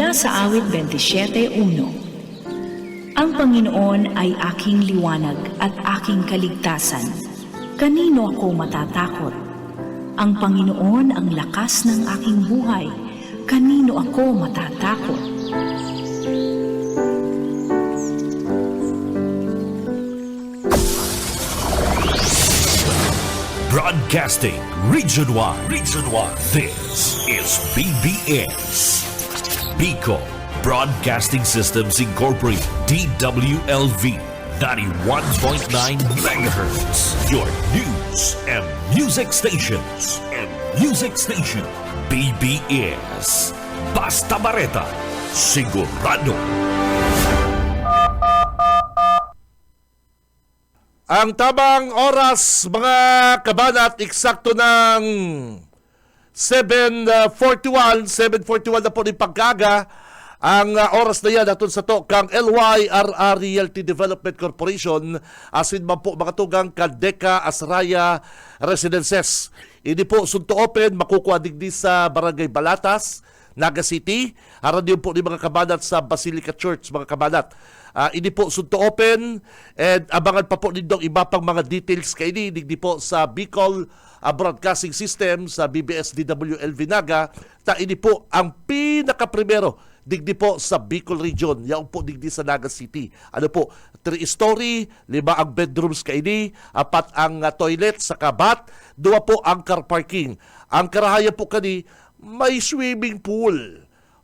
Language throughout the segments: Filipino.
Mula sa awit 27:1. Ang Panginoon ay aking liwanag at aking kaligtasan. Kanino ako matatakot? Ang Panginoon ang lakas ng aking buhay. Kanino ako matatakot? Broadcasting Region 1. This is BBS. Bicol Broadcasting Systems Incorporated. DWLV 91.9 MHz. Your news and music stations. BBS. Basta Bareta. Sigurado. Ang tamang oras, mga kabanat, eksakto ng 7:41 na po ni pagkaga. Ang oras na yan atun sa to kang LYRR Realty Development Corporation, asin man po mga tugang Kadeka Asraya Residences. Ini po sunto open, makukuha digdi sa Barangay Balatas, Naga City. Haran din po ni mga kabanat sa Basilica Church, mga kabanat. Ini po sunto open, and abangan pa po nindong iba pang mga details kay ini digdi po sa Bicol Broadcasting System sa BBS DWLV Naga. Ini po ang pinaka-primero digdi po sa Bicol Region, yaong po digdi sa Naga City. Ano po, 3-story, 5 ang bedrooms kaini, 4 ang toilet sa kabat, 2 po ang car parking. Ang karahayan po kani, may swimming pool.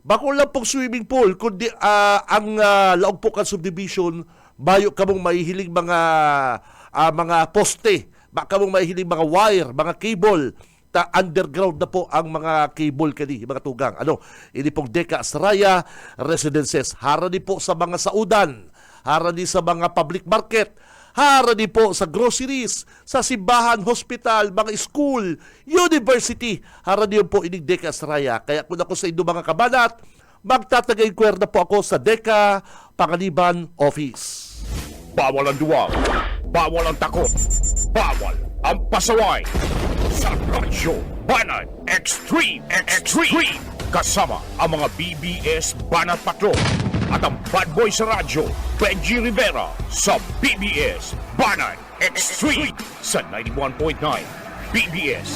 Bako lang pong swimming pool, kundi ang laog po kan subdivision, bayo kamong mahihiling mga poste, baka mong mahihiling mga wire, mga cable, underground na po ang mga cable kani, mga tugang. Ini pong Deka Asraya Residences. Harani po sa mga saudan, harani sa mga public market, harani po sa groceries, sa simbahan, hospital, mga school, university. Harani po ini Deka Asraya. Kaya kung ako sa inyo mga kabanat, magtatagay kwerda po ako sa Deka Panganiban Office. Bawal ang duwag, bawal ang takot, bawal ang pasaway. Sa Radyo Banat Extreme. Kasama ang mga BBS Banat Patrol at ang bad boy sa radyo, Benji Rivera, sa BBS Banat Extreme sa 91.9 BBS.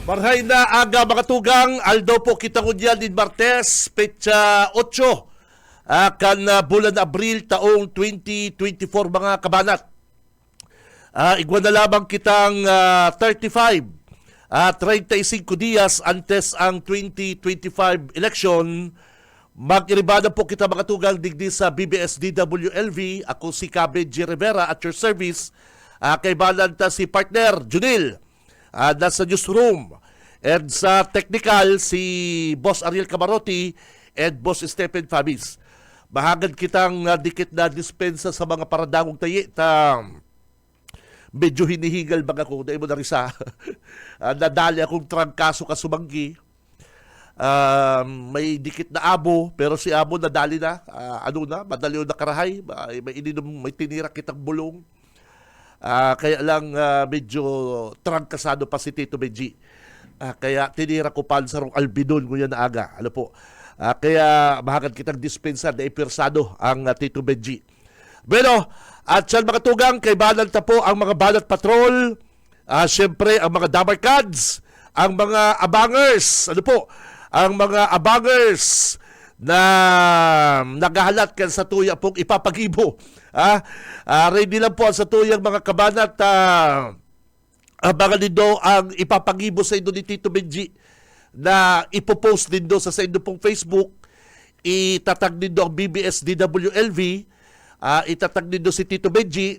Marhay na aga mga tugang, Aldo po kita ngunyan din Martes, petsa 8. Kan bulan Abril taong 2024 mga kabanat. Igwan na lamang kitang 35 dias antes ang 2025 election. Mag-iribada po kita mga tugang digdi sa BBS DWLV. Ako si Benji Rivera at your service. Kay balanta si partner Junil nasa newsroom. And sa technical si Boss Ariel Camarotti and Boss Stephen Fabis. Bahagad kitang dikit na dispensa sa mga paradangong tayi medyo hinihingal mga ko dahil mo na risa. Nadali akong trangkaso kasumanggi. May dikit na abo, pero si abo nadali na. Madali o nakarahay. May tinira kitang bulong. Kaya lang medyo trangkasado pa si Tito Benji. Kaya tinira ko pansarong albidon ko yan na aga. Kaya mahagad kitang dispensa na ipersado ang Tito Benji. Pero, at siya mga tugang, kay Banat po ang mga Banat Patrol, siyempre ang mga Damarkads, ang mga Abangers, ang mga Abangers na naghahalat kan sa tuya pong ipapagibo. Ready lang po sa tuyang mga kabanat, abangan nindo ang ipapagibo sa inyo ni Tito Benji na ipopost din do sa inyo pong Facebook. Itatag din do ang BBS DWLV, itatag din do si Tito Benji,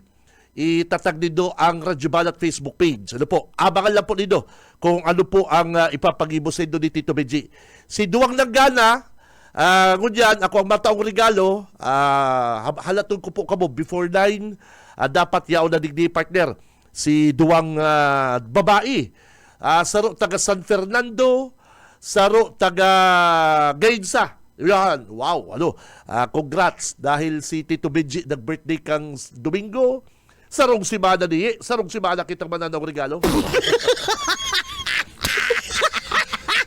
itatag din do ang Radyo Banat Facebook page. Abangan lang po nindo kung ano po ang ipapagibo sa inyo ni Tito Benji. Si Duwang Langgana, ngunyan, ako ang mataong regalo, halaton ko po kamo before 9, dapat yaon na digdi partner si Duwang babae, saro taga San Fernando, saro taga Gainsa. Yan, wow, congrats dahil si Tito Benji nag-birthday kang Domingo, Sarong simana niye, sarong simana kitang mananaw regalo.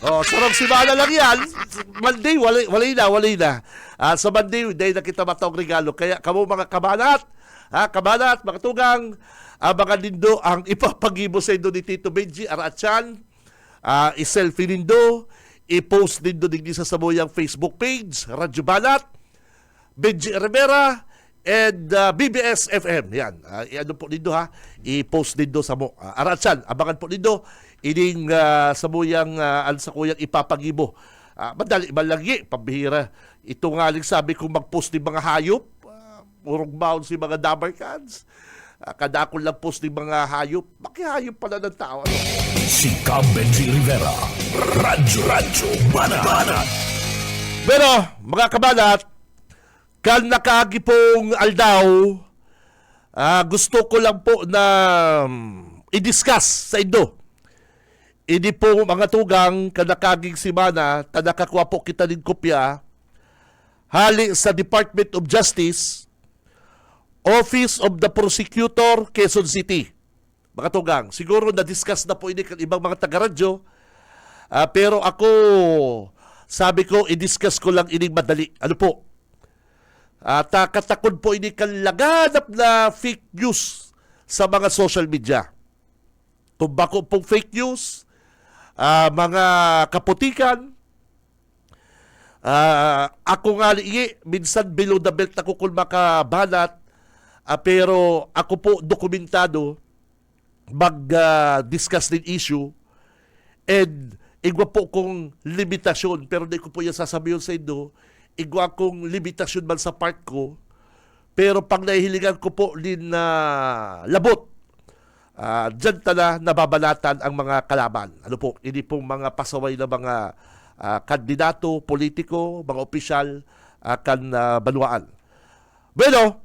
Oh, sarong simana lang yan. Monday, walay na. Sa Monday, dahil na kita matawag regalo. Kaya kamo mga kabanat, mga tugang, mga nindo ang ipapagibo sa indo ni Tito Benji, Arachan, i-selfie nindo, i-post nindo digdi sa samuyang Facebook page, Radyo Banat, Benji Rivera, and BBS FM. Yan. Ano po nindo ha? I-post nindo sa mo. Arachan, abangan po nindo. Ining samuyang sa kuyang ipapagibo. Madali malagi, pambihira. Ito nga lang sabi kong mag-post ng mga hayop. Urong bound si mga dabarkans. Kadakol lang post ng mga hayop. Makihayop pala ng tao. Si Benji Rivera, Radyo Banat. Pero, mga kabanat, kan nakagipong aldaw, gusto ko lang po na i-discuss sa indo. Hindi po mga tugang kanakaging simana, tanakakuha po kita din kopya, hali sa Department of Justice, Office of the Prosecutor, Quezon City. Mga tugang, siguro na-discuss na po ini kan ibang mga taga-radyo, pero ako, sabi ko, i-discuss ko lang ining madali. Ano po? Katakod po ini kan laganap na fake news sa mga social media. Kung bako pong fake news, mga kaputikan, ako nga liye, minsan below the belt ako kung makabanat, pero ako po dokumentado mag-discuss din issue, and igwa po kong limitasyon, pero di ko po yan sasabihin sa inyo, igwa kong limitasyon man sa part ko, pero pag nahihilingan ko po din na labot, dyan tala nababalatan ang mga kalaban. Ano po, hindi pong mga pasaway na mga kandidato, politiko, mga opisyal kan banwaan. Bueno,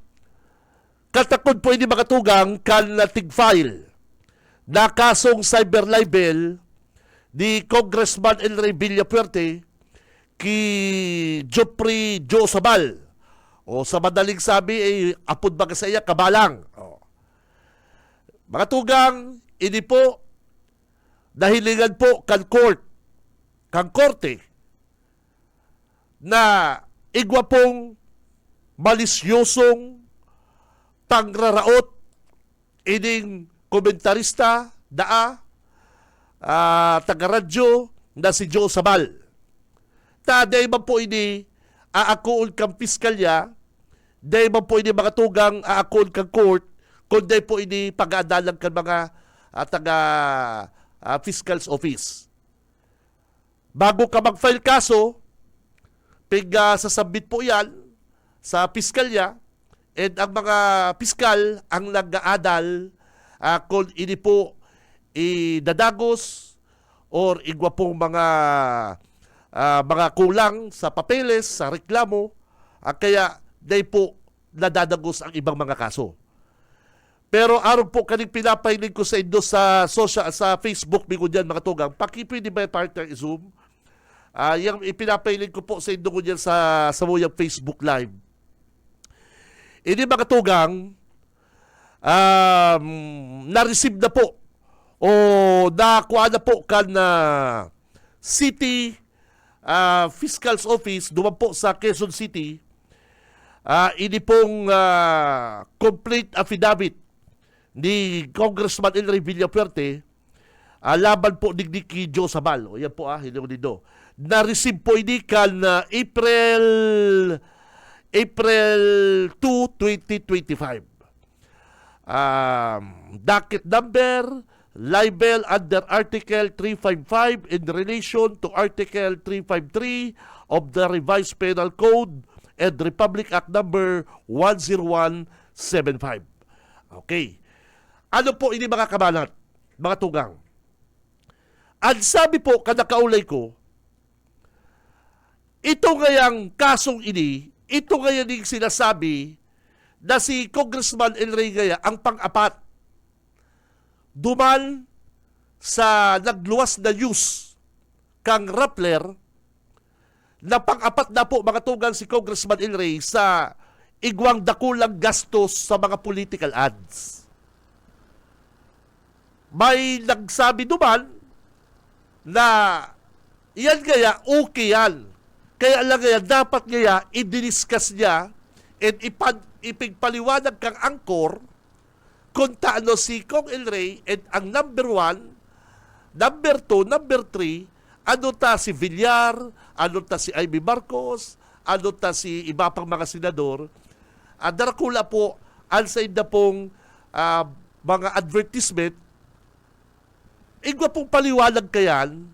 katakod po hindi makatugang kan tig-file na kasong cyber libel ni Congressman El Rey Villapuerte ki Jopri Joe Sabal. O sa madaling sabi, apod ba sa iya, kabalang. Mga tugang, ini po, nahilingan po kang korte, na igwa pong malisyosong pangraraot ining komentarista, taga-radyo, na si Joe Sabal. Day man po ini, aakuon kang piskalya, day man po ini mga tugang, aakuon kang court, kundi po ini pag-aadalang kan mga taga-fiscal's office. Bago ka mag-file kaso, sasabit po yan sa piskalya, and ang mga piskal ang nag-aadal kung ini po idadagos or igwa pong mga kulang sa papeles, sa reklamo, kaya day po nadadagos ang ibang mga kaso. Pero araw po kaning pinapahiling ko sa indo sa Facebook, bigo dyan mga tugang, pakipwede ba yung partner i-zoom? Yung ipinapahiling ko po sa indo ko dyan sa muyang Facebook Live. Ini mga tugang, na-receive na po o nakuha na po kan City Fiscal's Office, duman po sa Quezon City, ini pong complete affidavit ni Congressman El Rey Villapuerte laban po ni Joe Sabal. O yan po hindi ko dito. Na-receive po ini kan April 2, 2025. Docket number, libel under Article 355 in relation to Article 353 of the Revised Penal Code and Republic Act number 10175. Okay. Ano po ini mga kabanat, mga tugang? Ang sabi po, kadakaulay ko, ito ngayang kasong ini, ito ngayang sinasabi na si Congressman El Rey Gaya ang pang-apat duman sa nagluwas na news kang Rappler na pang-apat na po mga tugang si Congressman El Rey sa igwang dakulang gastos sa mga political ads. may nagsabi duman na yan kaya okay yan. Kaya lang kaya dapat kaya i-discuss niya at ipigpaliwanag kang angkor kung taano si Kong El Rey at ang number 1, number 2, number 3, ano ta si Villar, ano ta si Amy Marcos, ano ta si iba pang mga senador. Darakula po, outside na pong mga advertisement, igwa pong paliwanag kayan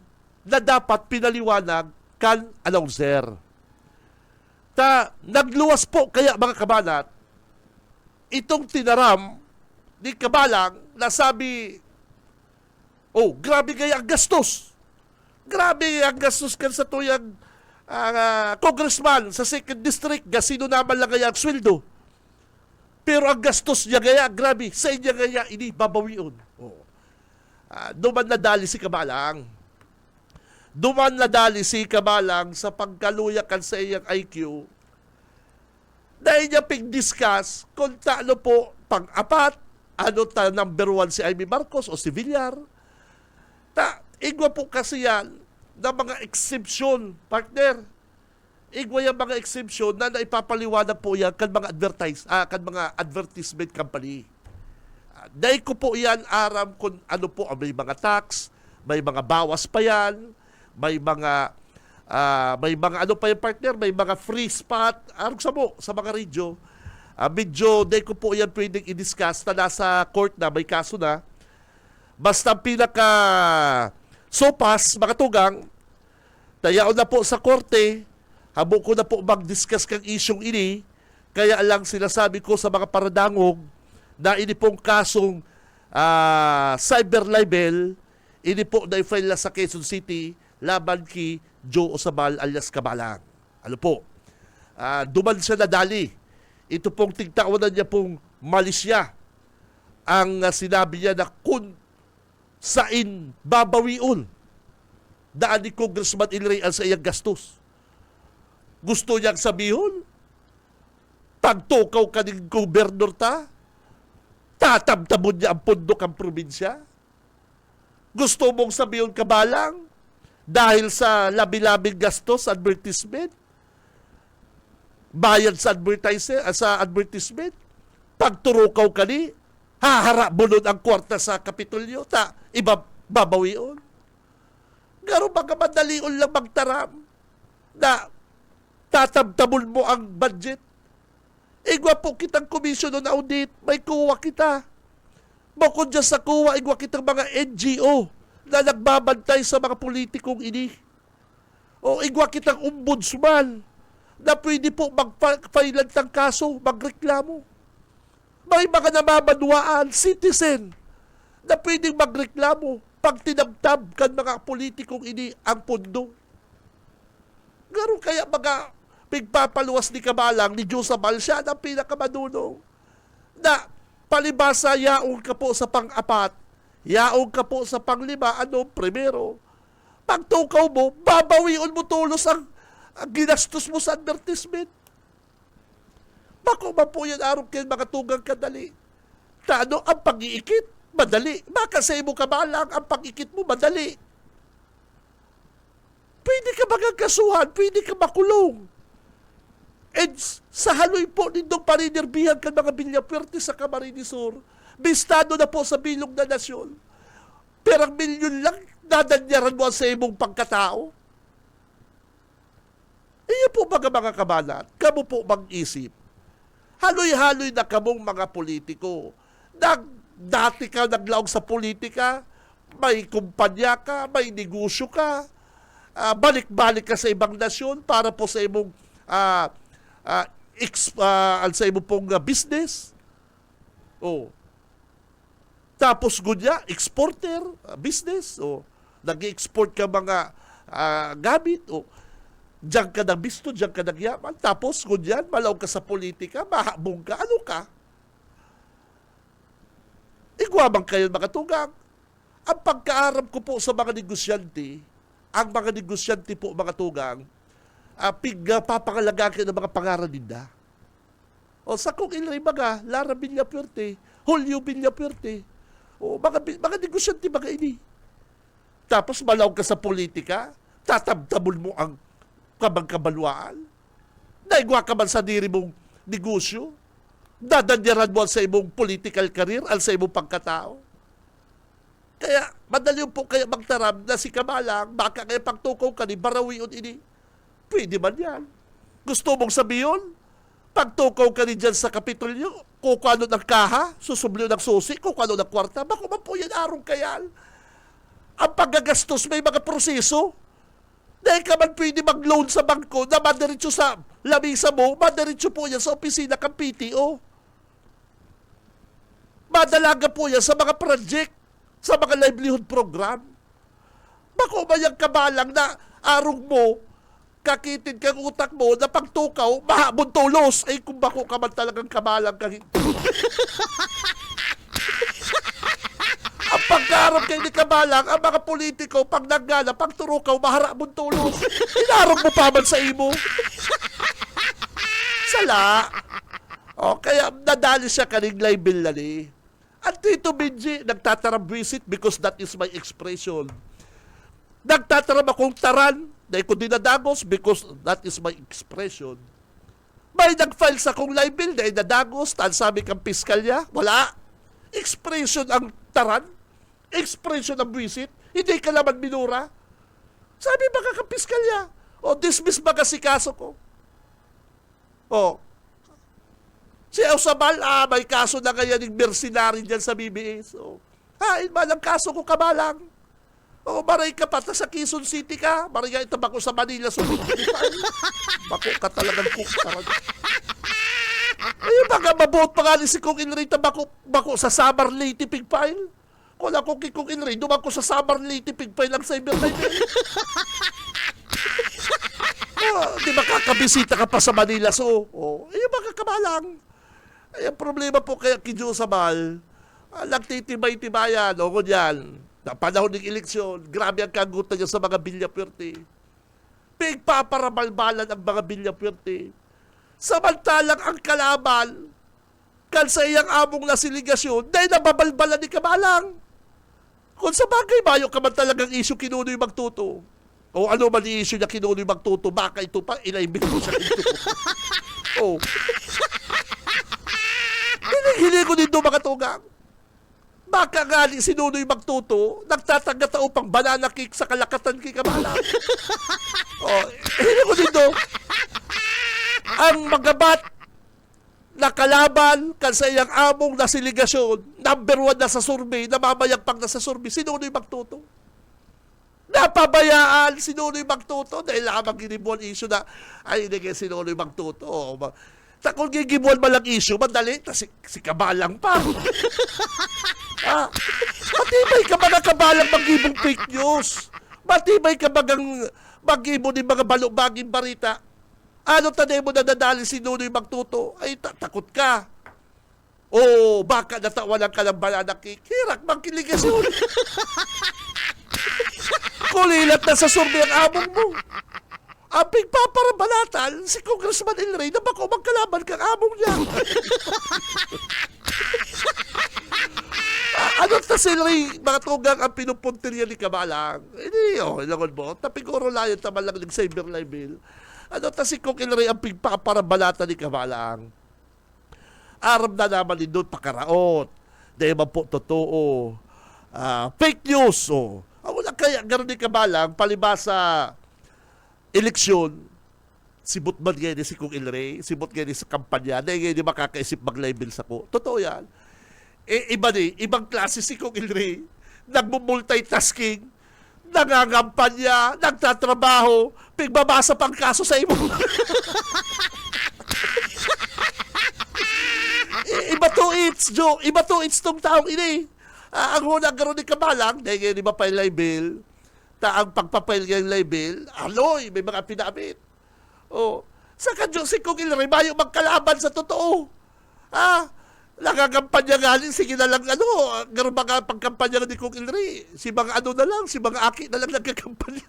na dapat pinaliwanag kan announcer. Nagluwas po kaya mga kabanat, itong tinaram ni Kabalang na sabi, oh, grabe kaya ang gastos. Grabe ang gastos kan sa tuyang congressman sa 2nd District, gasino naman lang kaya ang sweldo. Pero ang gastos niya kaya, grabe, sa inyo kaya, ini babawion. Oh. Duman na dali si Kabalang. Duman na dali si Kabalang sa pagkaluyakan sa iyang IQ. Dahil niya pig-discuss kung taano po pang-apat, ano ta number 1 si Amy Marcos o si Villar. Igwa po kasi yan na mga exception, partner. Igwa yung mga exception na naipapaliwanag po yan kan mga advertisement company. Dahil ko po yan aram kung ano po, may mga tax, may mga bawas pa yan, may mga ano pa yung partner, may mga free spot, arog sa mga radyo. Medyo, dahil ko po yan pwedeng i-discuss na nasa court na, may kaso na. Basta pinaka sopas, mga tugang, tayaon na po sa korte, habo ko na po mag-discuss kang isyong ini, kaya lang sinasabi ko sa mga paradangog na ini pong kasong cyber libel, ini po na-file na sa Quezon City, laban ki Joe Osabal alias Kabalang. Ano po? Duman siya nadali. Ito pong tigtawanan niya pong malisya. Ang sinabi niya na kung sain babawion daan ni Congressman El Rey sa iyang gastos. Gusto niyang sabihon, pagtukaw ka ng gobernador tatamtamon niya ang pundok ang probinsya. Gusto mong sabihon Kabalang, dahil sa labi-labing gastos, advertisement, bayad sa advertisement, pagturukaw ka ni, hahara mo nun ang kwarta sa Kapitolyo, babawion. Garo mga madalion lang magtaram na tatamtamon mo ang budget. Igwa po kitang komisyon na audit, may kuha kita. Bukod dyan sa kuha, igwa kitang mga NGO na nagbabantay sa mga politikong ini. O igwa kitang ombudsman na pwede po mag-file ng kaso, magreklamo. May mga namamanwaan, citizen, na pwedeng magreklamo pag tinabtab kan mga politikong ini ang pundo. Garo kaya mga pigpapaluwas ni Kabalang, ni Josabal, siya ang pinakamadunong na palibasa yaong ka po sa pang-apat, yaong ka po sa pang-5, primero. Pagtukaw mo, babawion mo tulos ang ginastos mo sa advertisement. Bako ba po yan araw kayo mga tugang kadali? Tano, ang pag-iikit, madali. Baka sa imo Kabalang, ang pag-ikit mo, madali. Pwede ka magkasuhan, pwede ka makulong. And sa haloy po nindong parinirbihan ka mga Villapuerte sa Camarines Sur, bistado na po sa bilog na nasyon. Pero ang milyon lang, dadanyaran mo sa imong pagkatao. Iyo po mga kabalat, kamo po mag-isip. Haloy-haloy na kamong mga politiko. Dati ka naglaog sa politika, may kumpanya ka, may negosyo ka, balik-balik ka sa ibang nasyon para po sa imong sa imong pong business. Oh. Tapos gunya, exporter, business, nag-export ka mga gamit, diyan ka ng bisto, diyan ka ng yaman, tapos ganyan, malaw ka sa politika, mahabong ka, ano ka? Igwabang kayo mga tugang. Ang pagkaaram ko po sa mga negosyante, ang mga negosyante po mga tugang, papangalagaan kayo ng mga pangaran nila. O sa kong ilay mga, Lara Villapuerte, Julio Villapuerte, O, mga negosyante, mga ini. Tapos malaw ka sa politika, tatabtabol mo ang kabang-kabalwaan. Naigwa ka man sa diri mong negosyo, dadanyaran mo sa imong political career, al sa imong pagkatao. Kaya, madali po kaya magtaram na si Kamalang, baka kaya pagtukaw ka ni Barawion ini. Pwede man yan. Gusto mong sabihin, pagtukaw ka ni dyan sa Kapitolyo, kung ano ng kaha, susubliw ng susi, kung ano ng kwarta, bako man po yan arong kayal. Ang paggagastos may mga proseso. Dahil ka man pwede mag-loan sa bangko na madiretso sa lamisa mo, madiretso po yan sa opisina kang PTO. Madalaga po yan sa mga project, sa mga livelihood program. Bako ba yung kabalang na arong mo, kakitin kang utak mo na pagtukaw, mahabon tulos. Ay kung bako ka man talagang kabalang kang ang pagkarap kay ni Kabalang, ang mga politiko, pag naggala, pag turukaw, mahara mong tulos. Inarong mo pa man sa imo. Sala. O, kaya nadali siya kaning libel na ni. At Tito Benji, nagtataram visit because that is my expression. Nagtataram akong taran, dahil ko dinadagos because that is my expression. May nag-file sa kong libel, dahil nadagos, tan sabi kang piskalya, wala. Expression ang taran. Expression ng visit. Hindi ka naman minura. Sabi baka kapiskalya. O dismiss baka si kaso ko. O. Si Eusabal, may kaso na kaya ng mercenary dyan sa BBS. O. Hain man ang kaso ko, Kabalang. O, maray ka pa sa Quezon City ka. Maray ka itabako sa Manila. Bako ka talagang kuktaran. Ayun baka mabuot pa nga ni si Kung Inri tabako sa Samar Leyte Pig File. Kung ako kay Kung Inri, dumako sa Samar Leyte Pig File ng cyber-libel. Di ba kakabisita ka pa sa Manila? So, ayun baka Kabalang. Ay, ang problema po kaya kay Josabal, nagtitibay-tibayan, o kunyan, na panahon ng eleksyon, grabe ang kagutan niya sa mga bilyapwerte. Pigpaparabalbalan ang mga bilyapwerte. Samantalang ang kalaban, kansa iyang among nasiligasyon, dahil nababalbalan ni Kabalang. Kung sa bagay, bayo ka man talagang issue kinunoy magtuto. O ano man i-issue niya kinunoy magtuto, baka ito pa, inaibig ko siya ito. O. Hili ko dito mga tugang. Baka nga ni sinunoy magtuto, nagtatanggata upang banana cake sa kalakatan kay Kabalang. O, hili ko dito. Ang magabat na kalaban kansa iyang among nasiligasyon, number 1 na sa survey, namamayagpag na sa survey, sinunoy magtuto. Napabayaan, sinunoy magtuto, dahil lamang ginibuan issue na, ay hindi kayo sinunoy magtuto. Kung gigibuan malang issue, madali, si Kabalang pa. Matibay ka mga Kabalang magibong fake news. Matibay ka mag-ibo ni mga balubaging barita. Ano tanay mo na nadali si Nunoy magtuto? Ay, takot ka. O, baka natawalan ka ng banana cake. Hirak, magkiligasyon. Kulilat na sa survey ang among mo. Ang pigpaparabalatan, si Congressman El Rey, na bako magkalaban kang among niya. Ano ta si El Rey, mga tugang ang pinupuntirya ni Kabalang? Hindi, ilangon mo. Tapiguro layan taman lang ng cyber-libel. Ano ta si Kung Ilray ang pigpaparabalata ni Kabalang? Aram na naman din doon pakaraot. Dahil man po totoo. Fake news. Wala kaya gano'n ni Kabalang palibasa eleksyon. Sibot man ngayon si Kung Ilray, sibot ngayon sa kampanya, dahil ngayon makakaisip mag-libel sa ko. Totoo yan. Iba ibang klase si Kung Ilray. Nagmumultitasking. Nangangampanya, nagtatrabaho, pigbabasa pang kaso sa imo. Iba to it's, Joe. Iba to it's tong taong ini. Ang hunang garo ni Kabalang, dahil ngayon iba pa yung libel, ang pagpapail ng libel, aloy, may mga pinamit. Sa kadyo si Kung Ilray, mayo magkalaban sa totoo. Nagagampanya nga rin, sige na lang, garo mga pagkampanya ni Kung Ilray, si mga na lang, si mga aki na lang nagkakampanya.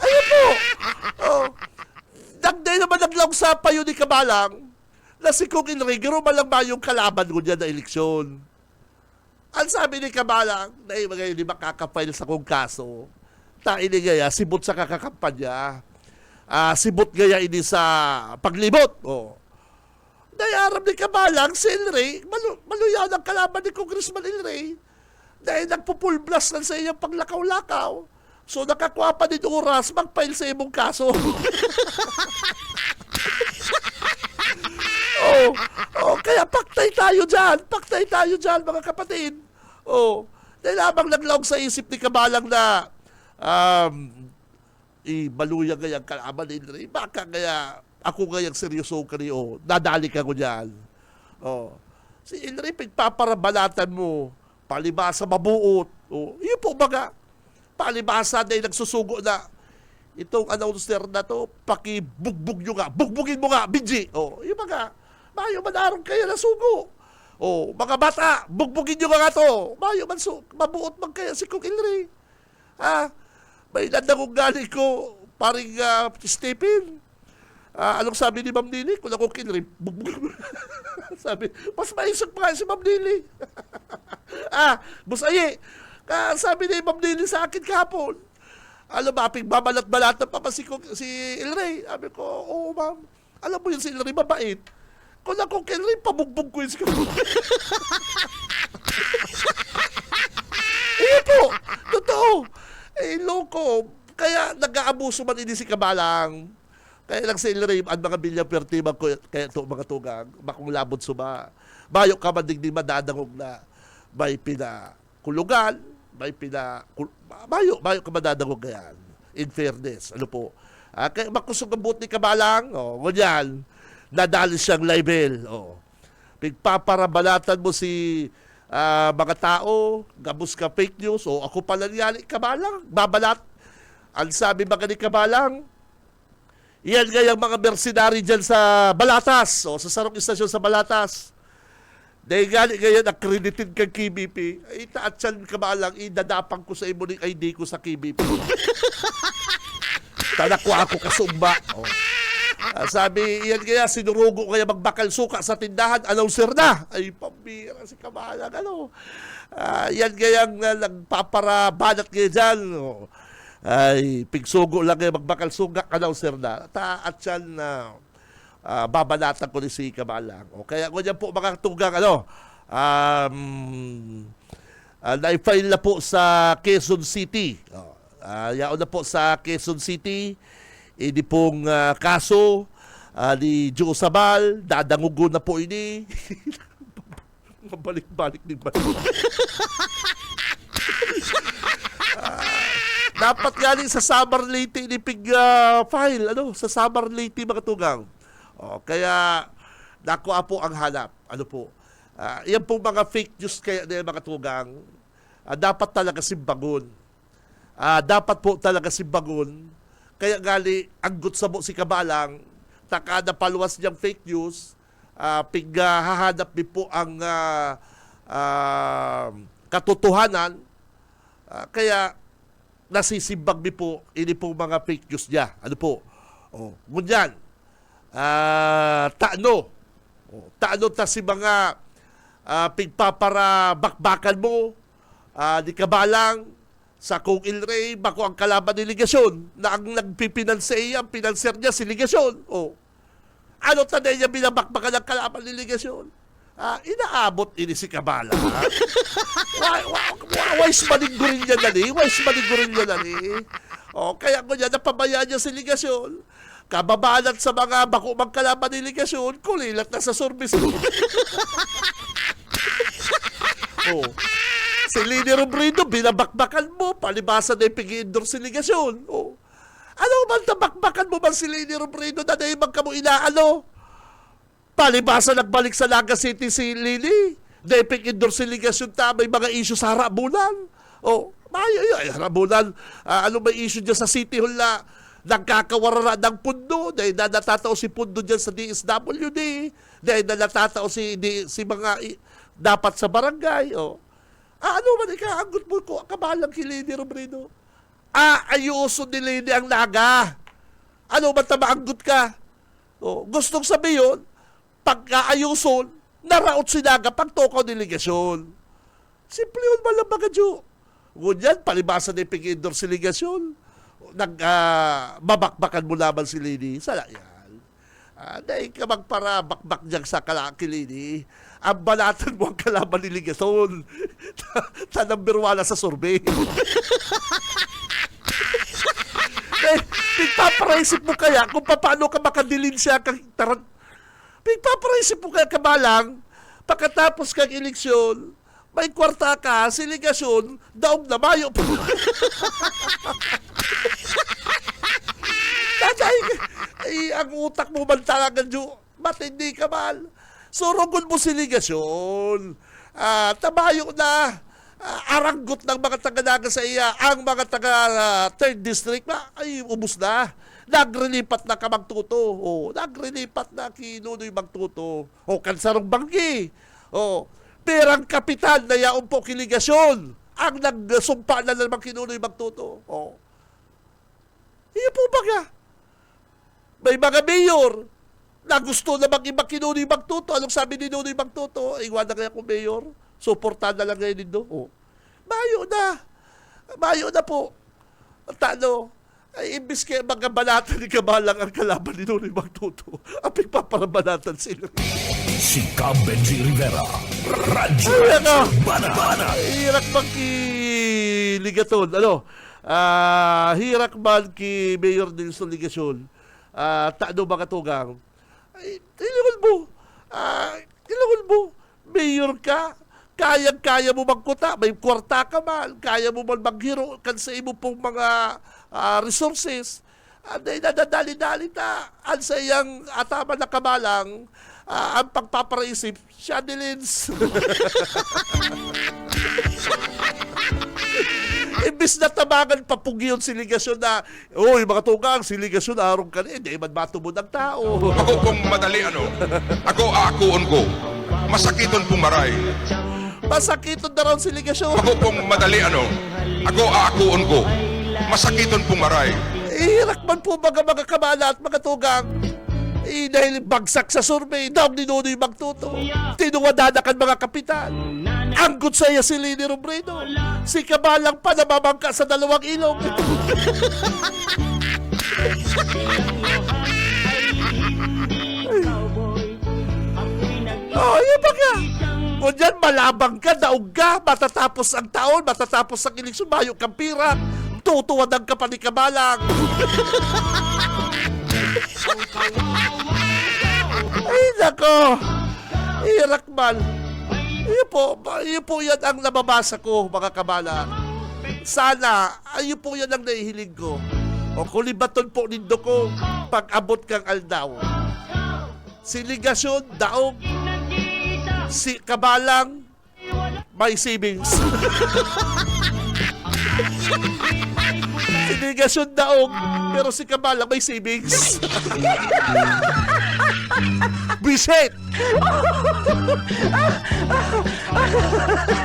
Ayun po. Nagday naman naglaong sa payo ni Kabalang, na si Kung Ilray, malang ba yung kalaban ko niya na eleksyon. Ang sabi ni Kamalang, na mga hindi makakapile sa kong kaso, ini gaya, sibot sa kakakampanya, sibot gaya ini sa paglibot. Nayaram ni Kamalang, si Ilray, maluyaw ang kalaban ni Congressman Ilray, dahil nagpupulblas lang sa iyong paglakaw-lakaw. So nakakuha pa din oras, mag-file sa imong kaso. Kaya paktay tayo dyan, mga kapatid. Dahil habang naglaog sa isip ni Kamalang na ibaluya gayang kalaban ni Ilray, baka gaya ako gayang seryoso ka niyo, dadali ka ko dyan. Si Ilray, pagpaparabalatan mo, palibasa mabuot. Yun po baga, palibasa na yung nagsusugo na itong announcer na to, pakibugbog nyo nga, bugbugin mo nga, Benji. Yung baga, mayo manarong kayo na sugo. Mga bata, bugbugin nyo nga to. Mayo man mabuot man kaya si Kung Ilray. May landang galing ko, paring Stephen. Anong sabi ni Ma'am Nili? Kung ako Ilray, bugbugin mo. Sabi, mas maisog pa nga si Ma'am Nili. Busaye, sabi ni Ma'am Nili sa akin kahapon, alam mo, babalat-balatan pa si Ilray. Sabi ko, oo ma'am, alam mo yun si Ilray, mabait. Kung ako Ilray, pabugbog ko yun si po, totoo. Loko. Kaya nag-aabuso man ini si Kamalang. Kaya lang si Ilray, ang mga bilyang pertibang ko, kaya ito mga tugang, bakong labot suba. Bayo ka man digdi madadangog na may pinakulugan, bayo ka madadangog yan. In fairness, ano po. Kaya makusog ang buti Kamalang, ganyan, nadali siyang libel. Pigpaparabalatan mo si mga tao, gabos ka fake news, ako pala niyali, Kamalang, babalat. Ang sabi mga ni Kamalang, yan gayang mga mercenary dyan sa Balatas, sa sarong istasyon sa Balatas. Dahil gali ngayon, accredited kang KBP, itaat siyan Kamalang, idadapang ko sa imo ng ID ko sa KBP. Tanakwa ako kasumba. Sabi, yan kaya, sinurugo kaya magbakal suka sa tindahan, announcer na. Ay, pambira si Kamalang, yan kaya nagpaparabanat kaya dyan. Ay, pigsugo lang kaya magbakal suka, announcer na. At yan babalatan ko ni si Kamalang. Kaya ganyan po mga tugang, na-file na po sa Quezon City. Yaon na po sa Quezon City. Ini pong kaso ni Joe Sabal, dadangugo na po ini. Mabalik-balik din ba? Dapat galing sa Samar Leyte ni pig file, sa Samar Leyte mga tugang. Kaya nakuha po ang hanap. Yan po mga fake news kaya mga tugang. Dapat talaga simbagon. Dapat po talaga simbagon. Kaya gali, anggot sa mo si Kamalang, takada palwas niyang fake news, hahanap mi po ang katotohanan. Kaya nasisimbag mi po, ini po mga fake news niya. Ngunyan, taano ta si mga pigpapara bakbakan mo, di Kamalang, sa Kung Ilray, bako ang kalaban ni Ligasyon na ang nagpipinanse ang pinanser niya si Ligasyon. Ano tanay niya binabakbakan ang kalaban ni Ligasyon? Inaabot ini si Kamalang. Wais manigurin niya na ni. Kaya ko niya, napabayaan niya si Ligasyon. Kababalat sa mga bako magkalaban ni Ligasyon, kulilat na sa service. Si Lini Robredo, binabakbakan mo, palibasa na yung pag-i-endorse si Ligasyon. Ano man tabakbakan mo man si Lini Robredo na naibang ka mo inaano? Palibasa nagbalik sa Naga City si Lini, na yung pag-i-endorse si Ligasyon may mga issue sa harabunan. Harabunan, ano may issue dyan sa City Hall na nagkakawarara ng pundo, dahil na natatao si pundo dyan sa DSWD, dahil na natatao si mga dapat sa barangay. Ano man ikaanggot mo ko, Kamalang kay Lini Robredo? Ayuso ni Lini ang Naga. Ano man maanggot ka? Gustong sabihin, pagkaayuson, naraot sinaga pagtukaw delegasyon. Simple yun malang mga Diyo. Ngunyan, palibasan ni Ping-Indor si ligasyon. Babakbakan mo naman si Lini. Sala yan. Dahil ka magpara bakbak dyan sa kalakilini. Ang balatan mo ang kalaban ni ligasyon. Tanambirwala sa survey. Pagpapaisip mo kaya kung paano ka makadilin siya pagpapaisip mo kaya kabalang pagkatapos kang eleksyon may kwarta ka, siligasyon daog na mayo po. Tatay, ang utak mo man talaga Diyo, matindi ka man. Surugod mo siligasyon. Tamayo na. Aranggot ng mga taga-naga sa iya, ang mga taga 3rd District, ay ubus na. Nagrilipat na ka magtuto. Nagrilipat na kinunoy magtuto. Kansarong banggi. Perang kapitan na yaong po kiligasyon. Ang nagsumpa na naman kinunoy magtuto. Iyo po baga. May mga mayor na gusto na mag-iba kinunoy magtuto. Anong sabi ni Nunoy magtuto? Iwan na kaya kung mayor. Suportahan na lang ngayon dito. Mayo na po. Tano, ay imbis kaya mga banatan ni Kabalang ang kalaban ni Nunoy magtuto. Aping paparabanatan sila. Si Cam Benji Rivera. Radyo Banana. Hirak man ki Ligaton. Hirak man ki Mayor Nelson Ligasyon. Tano mga tugang. Ay, ilungon mo. Mayor ka. Kayang-kaya mo magkuta, may kwarta ka man, kaya mo man maghiro kan sa imo pong mga resources. Ay nadadali-dali ta. Ang sa iyang atama na kamalang, ang pagpaparaisip, siya nilins. Imbis na tabangan papugyon si ligasyon na, mga tugang, si ligasyon arong ka rin, man matubod ang tao. Ako pong madali ako aakuon ko. Masakiton pong maray. Masakiton na raw si ligasyon. Ako pong madali ako aakuon ko. Masakiton pong maray. Hirak man po mga kamala at mga tugang. Dahil bagsak sa survey, daw ni Nunoy magtuto. Tinuwadanakan mga kapitan. Anggot sa iya si Lini Robredo. Si Kabalang pa namamangka sa 2 ilog. Yun ba ka? Kunyan, malabang ka, daog ka, matatapos ang taon, matatapos ang eleksyon, mayo kang pirak, tutuwadan ka pa ni Kabalang. Ay, nako. Irakmal. Iyo po yan ang nababasa ko, mga Kabalang. Sana, ayo po yan ang nahihiling ko. Kulibaton po nindo ko, pag-abot kang aldaw. Si Ligasyon, daog. Si Kabalang, may savings. Si Ligasyon, daog. Pero si Kabalang, may savings. Bisit!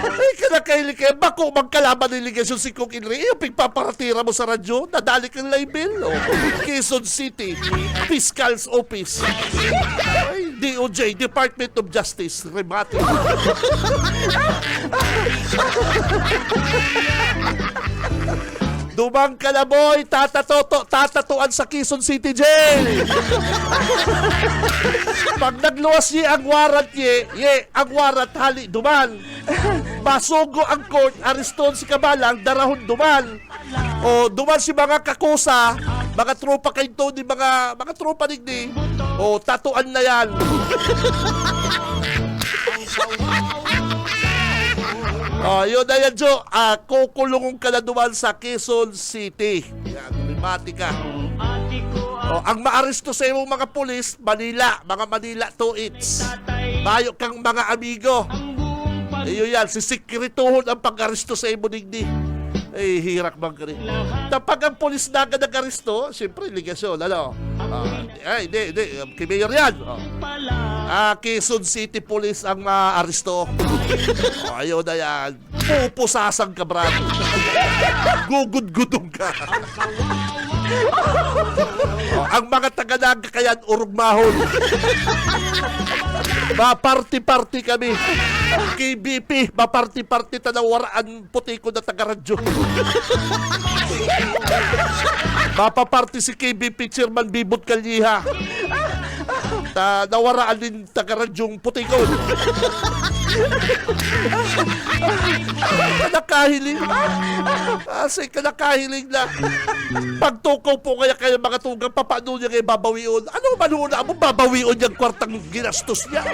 Ay, kanakaili kayo. Bako, magkalaban ni Ligasyon si Kong Inri. Yung pigpaparatira mo sa radyo, nadali kang label. Quezon City, Fiscal's Office. Ay, DOJ, Department of Justice, remate. Dumang kalaboy, tatatuan sa Quezon City Jail. Pag nagluwas niya ang warrant ang warrant hali, duman. Basugo ang court, areston si Kabalang, darahon duman. Duman si mga kakusa, mga tropa kayo to, mga tropa digdi. Tatuan na yan. Yun na yan, Jo. Kukulungon ka na duman sa Quezon City. Yan, rimatika. Ang maaresto sa imong mga pulis, mga Manila 2-its. Bayo kang mga amigo. Iyo yan, si Sikrituhon ang pag-aresto sa imo digdi. Hirak bang ka rin. Tapag ang pulis na nag-aresto, siyempre, ligasyon, hindi, kay Mayor yan. Quezon City Police ang maaresto. Ayaw na yan. Pupusasang ka, brad. Gugud-gudong ka. Ang mga taga-naga kayan, urugmahon. Maparty-party kami. KBP, maparty-party tanawaraan puti ko na taga-radyo. Mapaparty si KBP Chairman Bibot Kalyiha. Nawaraan din taga-radyong puti ko. Kanakahiling. Kasi kanakahiling na. Pagtukaw po kaya mga tugang, paano niya kayo babawion? Ano manuna mo babawion yung kwartang ginastos niya?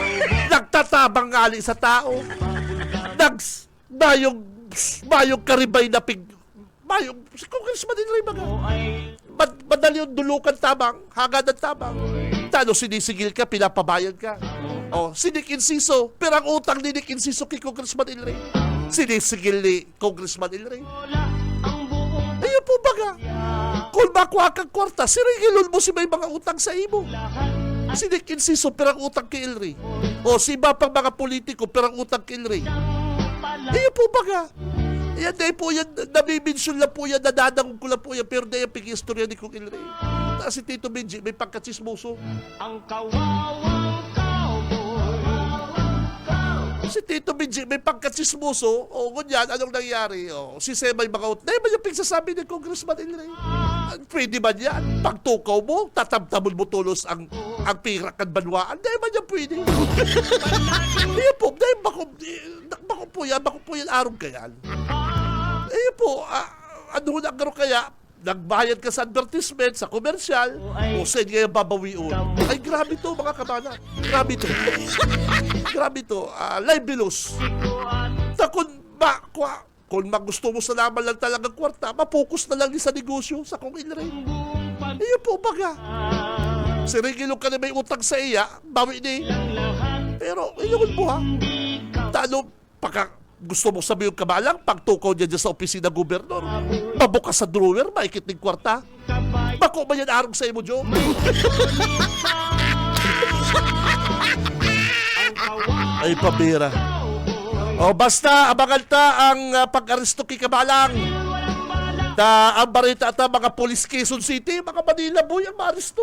Nagtatabang ngali sa tao. Mayong karibay na mayong, si Congressman din rin mga. Madali yung dulukan tabang, hagad ng tabang. Tano sinisigil ka, pinapabayad ka. O, si Nick Enciso, pero ang utang ni Nick Enciso kay Congressman Ilray. Sinisigil ni Congressman Ilray. Ayun po baga. Kung makuha kang kwarta, sirigilon mo si may mga utang sa imo. Si Nick Enciso, pero ang utang kay Ilray. O, si iba pang mga politiko, pero ang utang kay Ilray. Ayun po baga. Yan dahil po yan, nabibinsun lang po yan, nadadangog ko lang po yan, pero dahil yung pag-istorya ni Kung Ilray. Si Tito Benji, may pagkatsismoso. Si Tito Benji, may pagkatsismoso. O, ganyan, anong nangyari? O, si Semay Macaut, dahil ba yung pagsasabi ni Congressman Ilray? Pwede ba yan? Pagtukaw mo, tatamtamon mo tulos ang pirakan banwaan. Dahil ba yan pwede? Ayun po, dahil bako po yan, arong kayan. Ayun po, ano na garo kaya? Nagbayad ka sa advertisement, sa komersyal, o saan ngayon babawion? Ay, grabe to mga kabana. Grabe to. Grabe to. Libelous. Kung gusto mo sa naman lang talagang kwarta, mapokus na lang din sa negosyo, sa Kung Ilray. Ayun po, baga. Sirigilong ka na may utang sa iya, bawi ni. Pero, ayun po ha. Talo, gusto mo sabi yung kabalang, pagtukaw niya dyan sa opisina gobernador, mabukas sa drawer, maikit ng kwarta. Bako ba yan arong sa imo, Joe? Ay, pabira. O, basta, abangan ta ang pag-aristo kay kabalang. Ang barita at mga police Quezon City, mga Manila boy, ang maristo.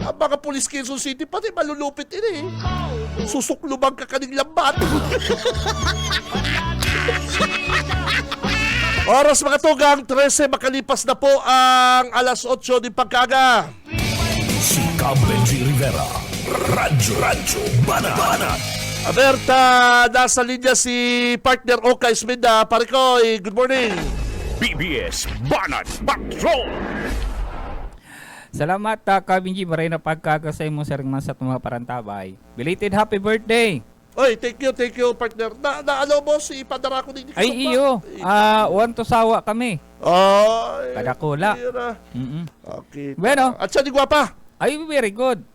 Ang mga police Quezon City, pati malulupit ini. Susuklubang ka kaning lambat. Oras mga tugang, 13 makalipas na po ang alas 8 di pagkaga. Si Benji Rivera, Radyo Banat. Aberta, nasa linya si partner Oka Isminda. Pare ko, good morning. BBS Banat Patrol! Salamat, Kabinji. Maray na pagkakasay mo sa ringman sa mga parantabay. Belated happy birthday! Oy, thank you, partner. Ano mo, si padara ko din. Ay, iyo. One to sawa kami. Ay, Kadakula. tira. Mm-mm. Okay. Bueno. At siya di gwapa. Ay, very good.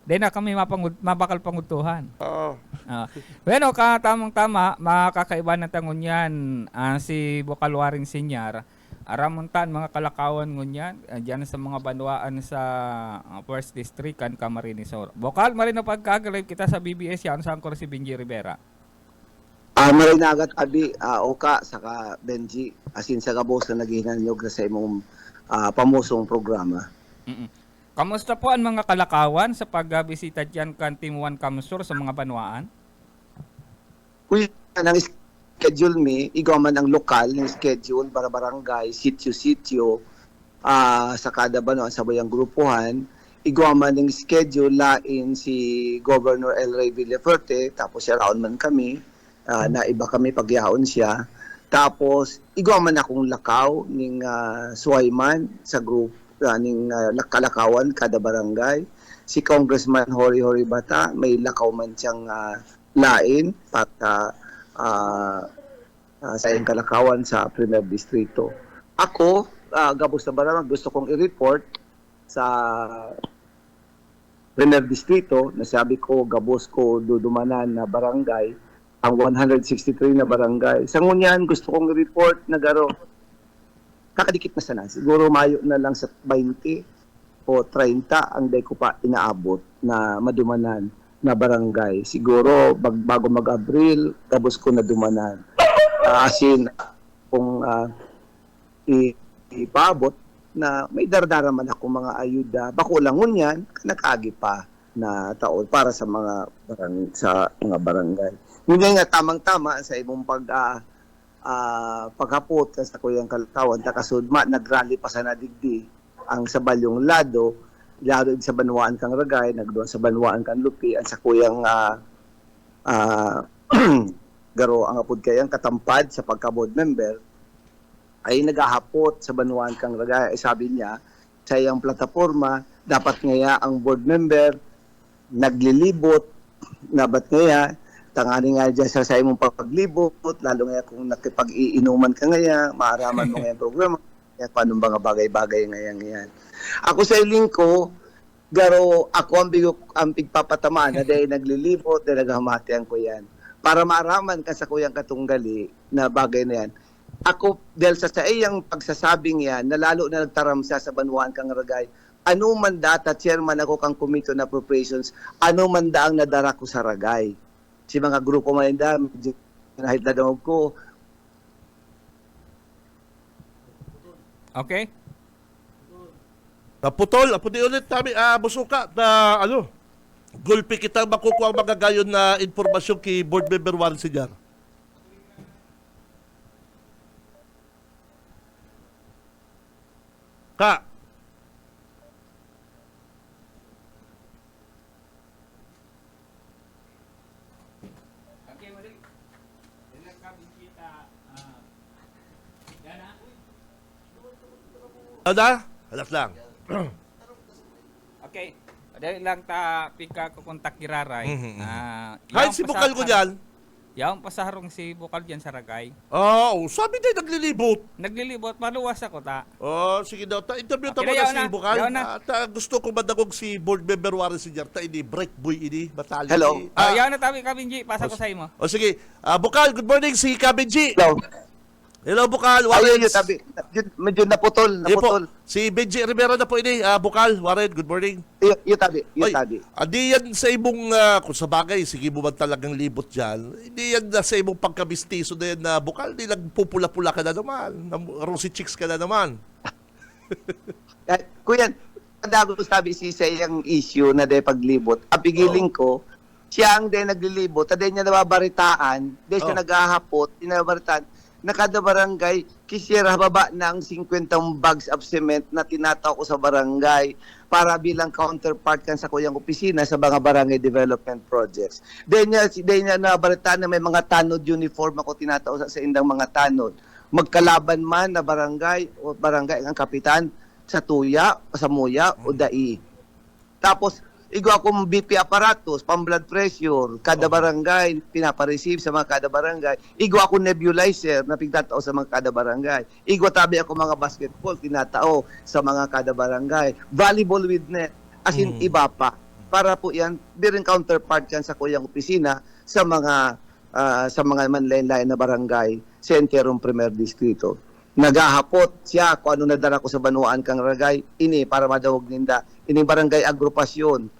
Di na kami mabakal pangutuhan. Oo. Bueno, tamang-tama, makakaiba na tangon yan. Si Bukalwaring Sinyar, aramuntan mga kalakawan ngunyan, dyan sa mga banwaan sa First District, kan Camarines Sur. Bokal, marin na pagkagalay kita sa BBS yan, saan ko si Benji Rivera. Maray na agad, Abi, Oka, saka Benji, asin sa kabos na naghihinanyog sa imong pamusong programa. Mm-mm. Kamusta po ang mga kalakawan sa pagbisita dyan kan Timuan Kamsur sa mga banwaan? Kung ang schedule mi, igaman ang lokal ng schedule para barangay, sitio-sitio, sa kada banwaan, sa bayang grupuhan, igaman ng schedule lain si Governor El Rey Villaferte, tapos siya raon man kami, na iba kami pagyaon siya. Tapos, igaman akong lakaw ng Suwayman sa group ng kalakawan kada barangay. Si Congressman Hori Bata, may lakaw man siyang lain para sa iyong kalakawan sa Premier Distrito. Ako, gabos na barangay, gusto kong i-report sa Premier Distrito, nasabi ko, gabos ko dudumanan na barangay, ang 163 na barangay. Sa ngunyan, gusto kong i-report na garo, kakadikit na sana. Siguro mayo na lang sa 20 o 30 ang day ko pa inaabot na madumanan na barangay. Siguro bago mag-Abril, gabos ko na dumanan. Asin kung ipaabot na may dardara man ako mga ayuda. Bako langon yan, nakagi pa na taon para sa sa mga barangay. Ngunit nga tamang-tama sa imong paghapot sa kuyang kaltawan takasudma nagrally pa sa nadigdi ang sa Balyong Lado sa Banwaan kang Ragay nagduan sa Banwaan kang Lupi at sa kuyang garo ang apod kayang katampad sa pagka-board member ay nagahapot sa Banwaan kang Ragay. Sabi niya sa iyang plataforma dapat ngaya ang board member naglilibot na ba't ngaya tangani nga dyan sa imong paglibot, lalo nga kung nakipag-iinuman ka ngaya, maaraman mo ngayong programa, kaya paano mga bagay-bagay ngayang yan. Ako sa iling ko, garo ako ang pigpapatamaan na dahil naglilibot, dahil naghamatian ko yan. Para maaraman ka sa kuyang katunggali na bagay na yan. Ako, dahil sa iyang pagsasabing yan, na lalo na nagtaramsa sa Banwaan kang Ragay, ano man data, chairman ako kang Committee on Appropriations, ano man daang nadara ko sa Ragay. Si mga grupo man da, nahit na daw ko. Okay? Naputol, apudi ulit kami, busuka na gulpi kita makukuha ang mga gayon na informasyon kay Board Member Warren Sinyar. Ka. Okay, mali. Ilang kami kita, yan Ano? Halat lang. Okay. Dahil lang ta pika ko kontak kiraray. Kahit si Bukal ko dyan. Yaong pasaharong si Bukal dyan sa Ragay. Sabi din naglilibot. Naglilibot, maluwas ako ta. Sige daw. Interview Okay, tamo na yaw si na. Bukal. Yaw na. Gusto ko madagog si Board Member Warren Sinyar. Ini break boy ini. Batali. Hello. Yaw na tabi Kabinji, pasa ko sa imo. Sige. Bukal, good morning si Kabinji. Hello. Hello, Bukal. Ayun Warren. yung tabi. Medyo naputol. Iyo po. Si Benji Rivera na po ini. Bukal, Warren, good morning. Yung tabi. Yung tabi. Hindi yan sa imong, kung sa bagay, sige mo man talagang libot dyan, hindi yan sa imong pagkabistiso na yan na Bukal, hindi nagpupula-pula ka na naman. Rosy chicks ka na naman. Kuya, kada ko sabi sa iyang issue na de paglibot, apigiling ko, siya ang de naglilibot, taday niya nababaritaan, de siya naghahapot, inabaritaan, na kada barangay, kisira baba ng 50 bags of cement na tinataw ko sa barangay para bilang counterpart kan sa kuyang opisina sa mga barangay development projects. Then niya nabaritaan na may mga tanod uniform ako tinataw sa indang mga tanod. Magkalaban man na barangay o barangay ang kapitan sa tuya, sa muya o dai. Tapos, igwa akong BP apparatus, pang-blood pressure, kada barangay, pinapareceive sa mga kada barangay. Igwa akong nebulizer na pigtatao sa mga kada barangay. Igwa tabi ako mga basketball, tinatao sa mga kada barangay. Volleyball with net, as in iba pa. Para po yan, biring counterpart yan sa kuyang opisina sa mga manlain-lain na barangay sa enterong Premier Distrito. Nagahapot siya kung ano nadala ko sa Banwaan kang Ragay, ini para madawag ninda. Ini barangay agrupasyon.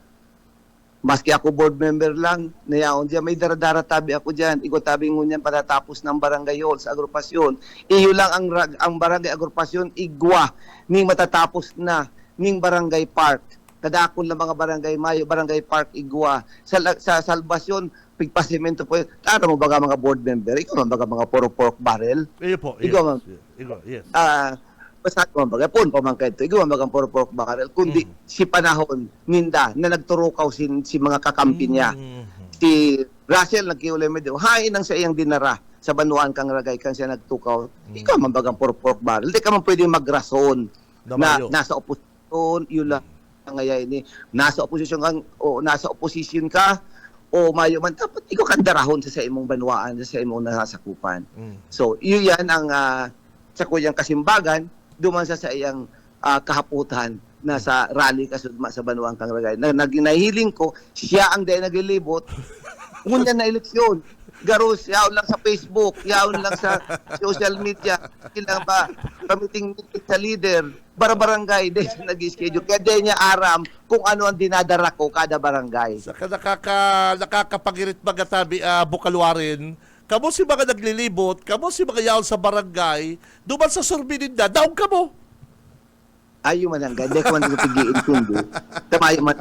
Maski ako board member lang, nayaon diyan, may daradara tabi ako diyan. Igo tabi ngunyan patatapos ng barangay hall sa agrupasyon. Iyo lang ang barangay agrupasyon igwa ning matatapos na ning barangay park. Kadakon lang mga barangay mayo, barangay park igwa. Sa salbasyon, pigpasimento po. Tara mo baga mga board member, ikaw man baga mga pork barrel. Iyo po. Ikaw man. Yes. Basta ko mga pun pamangkay to igaw mga pork barrel kundi si panahon ninda na nagturukaw si mga kakampi niya. Si Russell nagkiulay medyo hain ang sa iyang dinara sa Banwaan kang Ragay kan siya nagtukaw. Ikaw man bagang pork barrel. Di ka man pwede magrason na nasa oposisyon yun lang ngayon ni nasa oposisyon kang o nasa opposition ka o mayo man dapat ikaw kan darahon sa imong banwaan sa imong nasasakupan. So yun yan ang sa kuyang kasimbagan duman sa iyang kahaputan na sa rally kasudma sa Banwaan kang Ragay. Nahiling ko, siya ang dahil naglilibot, ngunyan na eleksyon. Garos, yaon lang sa Facebook, yaon lang sa social media, kailangan pa pamiting sa leader, barangay, dahil siya nag-schedule. Kaya dahil niya aram kung ano ang dinadara ko kada barangay. Saka nakakapagirit magatabi, Bukalwarin, kamo si mga naglilibot, kamo si mga yaon sa barangay, duman sa surbininda, daog kamo. Ayaw man lang, hindi ko man pigiin kundi. Tamayo man.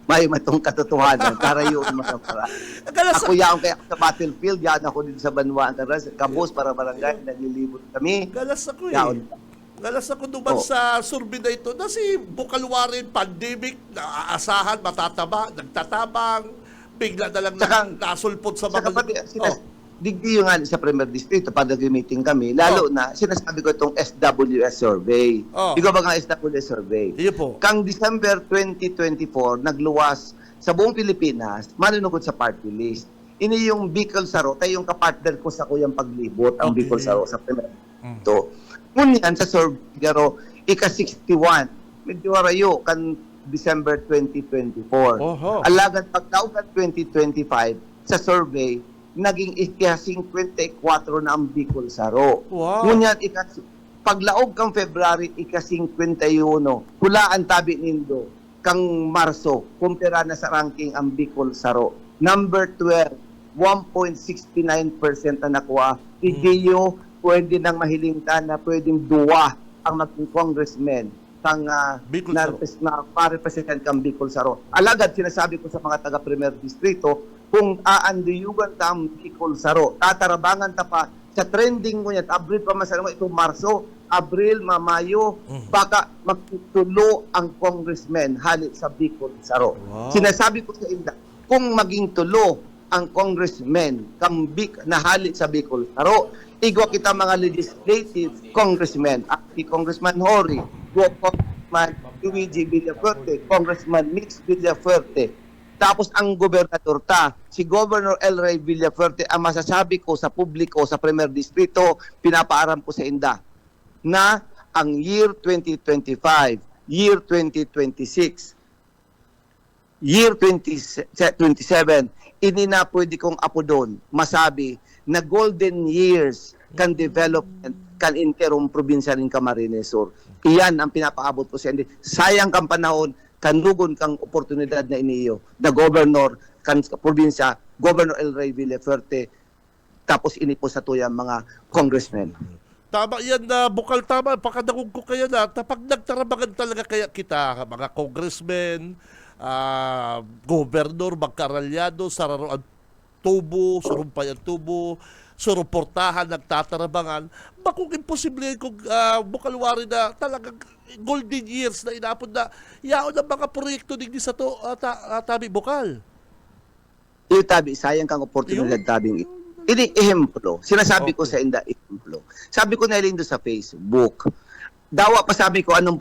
may matong katotohanan para yun masapara. Galas, Ako yaon kaya sa battlefield, yan ako din sa Banwa Antaras, kabos para barangay, naglilibot kami. galas ako Yaon. Galas ako duman sa survey na ito na si Bukalwarin, pandemic, naaasahan, matataba, nagtatabang, bigla na lang Saka- nasulpot sa Saka mga... pati, digdi yung nga sa Premier Distrito, pag nag-meeting kami, lalo na, sinasabi ko itong SWS survey. Oh. Ikaw ba nga SWS survey? Iyo po. Kang December 2024, nagluwas sa buong Pilipinas, manunugod sa party list. Ini yung Bicol Saro, tayo yung kapartner ko sa Kuyang Paglibot, ang Okay. Bicol Saro sa Premier Distrito. Ngunyan sa survey, garo, ika-61, medyo warayo, kan December 2024. Oho. Alagan pagkaugan 2025, sa survey, naging ika-54 na ang Bicol Saro. Wow. Ngunyan, paglaog kang February, ika-51, hulaan tabi nindo kang Marso, kumpira na sa ranking ang Bicol Saro. Number 12, 1.69% na nakuha. Idiyo, pwede nang mahilingtan na pwedeng duwa ang maging congressman kang Bicol Saro. na pa-represent kang Bicol Saro. Alagad, sinasabi ko sa mga taga-Premier Distrito, kung aanduyugan ta ang Bicol Saro, tatarabangan ta pa sa trending mo yan, Abril pa masalang ito, Marso, Abril, Mayo, baka magtutulo ang congressman halit sa Bicol Saro. Wow. Sinasabi ko sa inda, kung maging tulo ang congressman kang na halit sa Bicol Saro, igwa kita mga legislative congressman, si Congressman Hori, Congressman Luigi Villafuerte, Congressman Mix Villafuerte, tapos ang gobernador si Governor El Ray Villafuerte, ang masasabi ko sa publiko sa Premier Distrito, pinapaaram ko sa inda, na ang year 2025, year 2026, year 2027, ini na pwede kong apodon, masabi na golden years kan development kan interim probinsya ng Camarines Sur. Iyan ang pinapaabot ko sa inyo. Sayang kang panahon, kanugon kang oportunidad na iniyo, na governor kan probinsya, Governor El Ray Villafuerte, tapos ini po sa tuyang mga congressmen. Tama yan na bukal tama, pakadagog ko kaya na, pag nagtarabangan talaga kaya kita, mga congressmen, gobernador, magkaralyado, sararoan tubo, surumpayan tubo, suruportahan, nagtatarabangan, bakong imposible kung Bukalwari na talagang golden years na inapod na yaon ang mga proyekto din sa to tabi Bukal. Iyo tabi, sayang kang oportunidad tabing ini ehemplo. Sinasabi ko sa inda ehemplo. Sabi ko na rin doon sa Facebook. Dawa pa sabi ko anong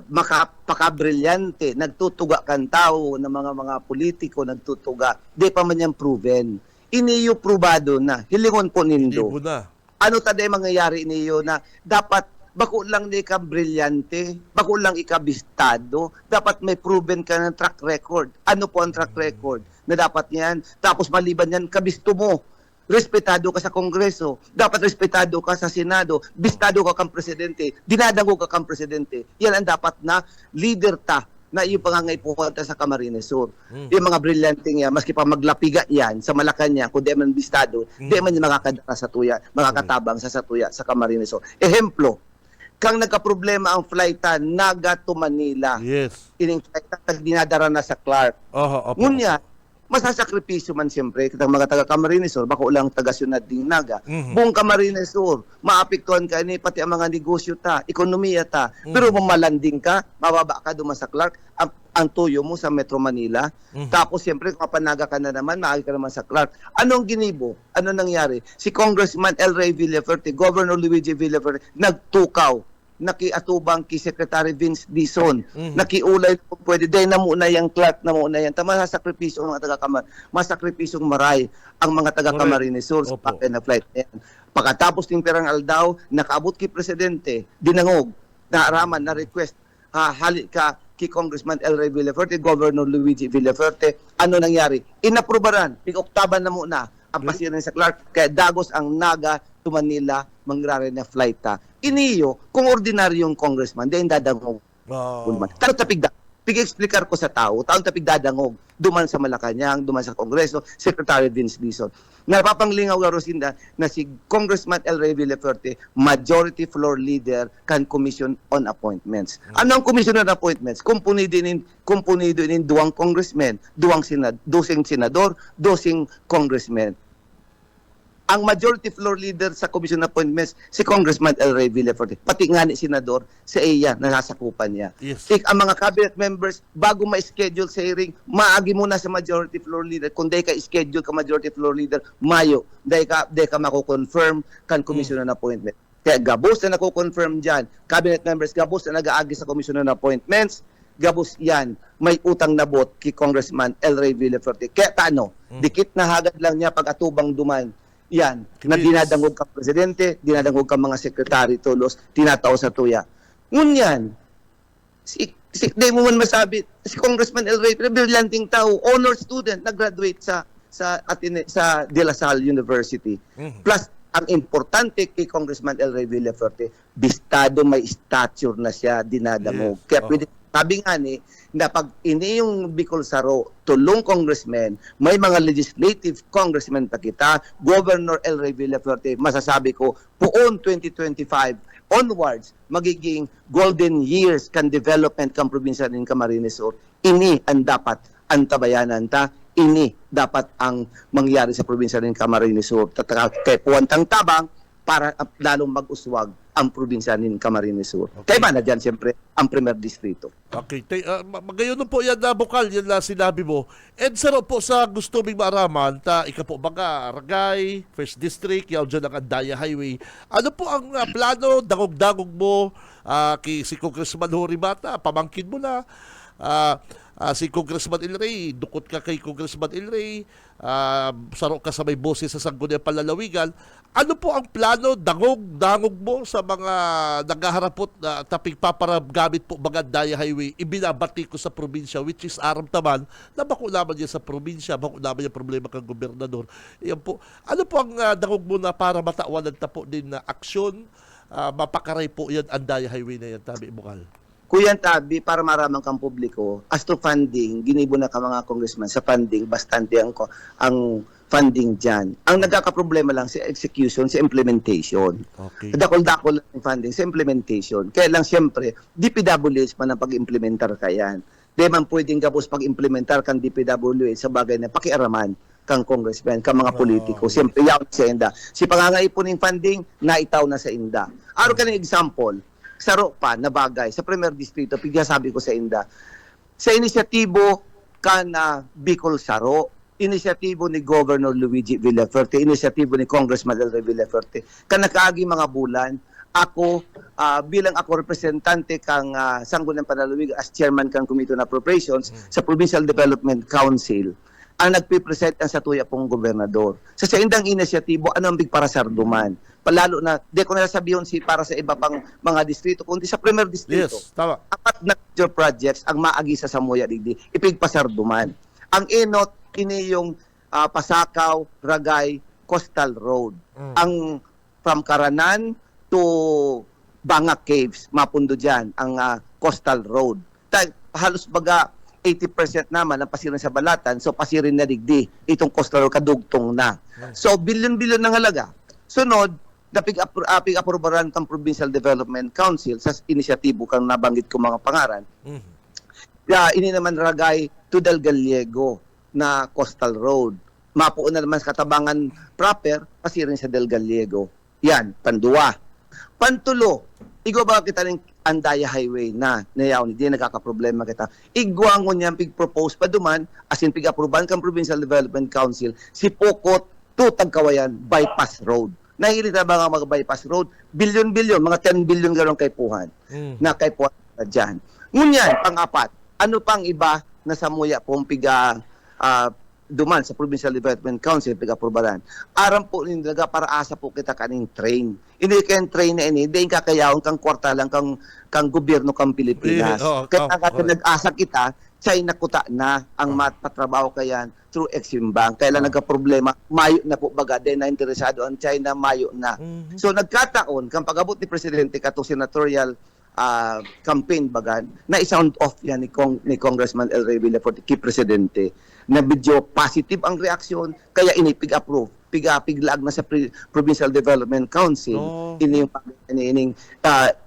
makapaka-brilyante, nagtutuga kan tao ng mga politiko, nagtutuga. Di pa man yan proven. Iniyo probado na. Hilingon po nindo. Ibo na. Ano taday mangyayari niyo na dapat bako lang ni ka brilyante, bako lang ikabistado, dapat may proven ka ng track record. Ano po ang track record na dapat niyan? Tapos maliban yan, kabisto mo. Respetado ka sa Kongreso, dapat respetado ka sa Senado, bistado ka kang presidente, dinadango ka kang presidente. Yan ang dapat na leader ta na yung pangangaipuan ta sa Camarines Sur. Yung mga brilyante yan, maski pa maglapiga yan sa Malacanang, kung di man bistado, di man yung makakadara sa tuya, makakatabang sa satuya sa Camarines Sur. Ehemplo, kang nagka-problema ang flightan Naga to Manila. Yes. Ining flightan dinadara na sa Clark. Opo. Ngunya, masasakripisyo man siyempre kitang mga taga Camarines Sur, bako lang taga Syunad ding Naga. Buong Camarines Sur, maapektuhan ka ni pati ang mga negosyo ta, ekonomiya ta. Pero kung malanding ka, mababa ka duman sa Clark, ang tuyo mo sa Metro Manila. Tapos siyempre kung kapanaga ka na naman, maagi ka naman sa Clark. Anong ginibo? Ano nangyari? Si Congressman El Ray Villafuerte, Governor Luigi Villafuerte, nagtukaw, nakiatubang ki Secretary Vince Dizon, nakiulay kung pwede, dahil na muna yung Clark, na muna yan, tama sa sakripisyo ang mga taga-Kamar, masakripisyong maray ang mga taga-Camarines Sur sa Opo. na flight na yan. Pagkatapos ng perang aldaw, nakaabot ki Presidente, dinangog, naaraman, na request, halit ka ki Congressman El Ray Villafuerte, Governor Luigi Villafuerte, ano nangyari? Inaprubaran, pig-oktaban na muna, ang pasirin sa Clark, kaya dagos ang Naga to Manila, mangrare na flight ta. Iniyo, kung ordinaryong congressman, dahil dadangong. Taro tapigda. pig-explicar ko sa tao, taong tapig dadangog, duman sa Malacanang, duman sa Kongreso, Secretary Vince Dizon. Napapanglingaw nga Rosinda na si Congressman El Rey Villaferte, majority floor leader, can commission on appointments. Ano ang commission on appointments? Kumpunido in duwang congressmen, dosing senador, dosing congressmen. Ang majority floor leader sa commission appointments, si Congressman El Rey Villaferte. Pati nga ni senador, sa iya, nasasakupan niya. Yes. Ang mga cabinet members, bago ma-schedule sa hearing, maagi muna sa majority floor leader. Kung day ka schedule ka majority floor leader, mayo. Day ka mako-confirm kan commission on appointment. Kaya gabos na nako-confirm dyan. Cabinet members, gabos na nag-aagi sa commission on appointments, gabos yan. May utang na bot kay Congressman El Rey Villaferte. Kaya tano, dikit na hagad lang niya pag atubang duman. Yan, na dinadangog kang presidente, dinadangog kang mga sekretary tulos, tinatao sa tuya. Ngunyan, di mo man masabi, si Congressman El Rey, brillianting tao, honor student, nag-graduate sa De La Salle University. Plus, ang importante kay Congressman El Rey Villaferte, bistado, may stature na siya, dinadangog. Yes. Kaya pwede, sabi nga ni, na pag ini yung Bicol Saro, tulong congressman, may mga legislative congressman pa kita, Governor El Rey Villaferte, masasabi ko, puon 2025 onwards, magiging golden years kan development kan probinsya ng Camarines Sur. Ini ang dapat antabayanan ta, ini dapat ang mangyari sa probinsya ng Camarines Sur. Kay puwantang tabang, para lalong mag-uswag ang probinsya ng Camarines Sur. Okay. Kaya ba na dyan, siyempre, ang primer distrito. Okay. Magayon po yan na bukal, yan na sinabi mo. And saro po sa gusto ming maaraman, ika po baga, Aragay, First District, yaw dyan ang Andaya Highway. Ano po ang plano, dagog-dagog mo, kay si Congressman Horimata, pamangkin mo na, si Congressman El Rey, dukot ka kay Congressman El Rey, saro ka sa may boses sa Sangguniang Palalawigan. Ano po ang plano, dangog mo sa mga naghaharapot na taping paparab gamit po mga Daya Highway, ibinabati ko sa probinsya, which is aram taman, na bakulaman niya sa probinsya, bakulaman niya problema kang gobernador. Iyan po. Ano po ang dangog mo na para matawanan ta po din na aksyon, mapakaray po yan ang Daya Highway na yan, Tabi Bukal? Kuya Tabi, para maramang kang publiko, as to funding, ginibo na ka mga congressman sa funding, bastante ang funding dyan. Ang nagkakaproblema lang sa execution, sa implementation. Okay. Dakol-dakol lang yung funding sa implementation. Kaya lang siyempre, DPWH man ang pag-implementar ka yan. Di man pwedeng gabos pag-implementar kang DPWH sa bagay na pakiaraman kang congressman, kang mga politiko. Siyempre, yaw sa inda. Si pangangaipon ng funding, naitaw na sa inda. Araw ka ng example, saro pa na bagay sa Premier Distrito, sabi ko sa inda, sa inisyatibo na Bicol Saro, inisyatibo ni Governor Luigi Villaferte, inisyatibo ni Congressman El Rey Villaferte, kanakaagi mga bulan, ako, bilang ako representante kang Sangguniang Panalawigan as chairman kang Committee on Appropriations sa Provincial Development Council, ang nagpipresent ang satuya pong gobernador. Sa indang inisyatibo, ano ang big para sa Arduman? Palalo na, di ko nasabihin para sa iba pang mga distrito, kundi sa Premier Distrito. Yes, tama. Apat na major projects ang maagi sa Samoya digdi, ipigpasarduman. Ang inot, kini yung Pasakaw, Ragay, Coastal Road. Ang from Karanan to Bangak Caves, mapundo dyan, ang Coastal Road. Halos baga, 80% naman ang pasirin sa Balatan, so pasirin na digdi. Itong Coastal Road, kadugtong na. So, bilyon-bilyon ng halaga. Sunod, apig-aprobaran kang Provincial Development Council sa inisyatibo kang nabanggit ko mga pangaran. Ini naman Ragay to Del Gallego na Coastal Road. Mapuon na naman sa Katabangan proper, pasirin sa Del Gallego. Yan, panduwa. Pantulo, igo ba kita ng Andaya Highway na nayaw ni di nagkakaproblema kita. Igwang ko niyang pig-propose pa duman, as in pig-aproban kang Provincial Development Council, si Pokot to Tagkawayan Bypass Road. Nahilita ba nga mag-bypass road? Bilyon-bilyon, mga 10 billion garong kaipuhan na kaipuhan na dyan. Ngunyan, pang-apat, ano pang iba na sa muya pong duman sa Provincial Development Council piga-aprobaran. Aram po nindalaga para asa po kita kaning train. Hindi kayo train na ini, hindi kakayawon kang kwarta lang kang gobyerno kang Pilipinas. Kaya nag-asa kita, siya'y nakuta na ang matpatrabaho kayan through Exim Bank. Kailan nagka-problema, mayo na po baga, dahil na interesado ang China, mayo na. So nagkataon, kang pag-abot ni Presidente kato senatorial campaign bagan na i-sound off yan ni Congressman El Rey Villafuerte, kay Presidente, na medyo positive ang reaksyon, kaya inipig-approve, piglag na sa Provincial Development Council, Oh. ini yung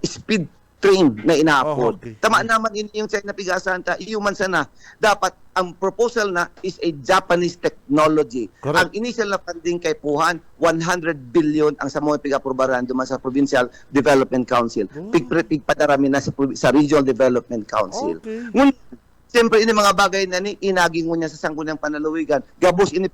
speed train na inaapod. Oh, okay. Tama naman ini yung sa napigasan ta, iuman sana. Dapat ang proposal na is a Japanese technology. Correct. Ang initial na funding kay Puhan, 100 billion ang sa mga pigaprobaran duman sa Provincial Development Council. Pigpadarami na sa Regional Development Council. Okay. Ngunit, siyempre ini mga bagay na ni inaging mo niya sa sanggunang panalawigan. Gabos ini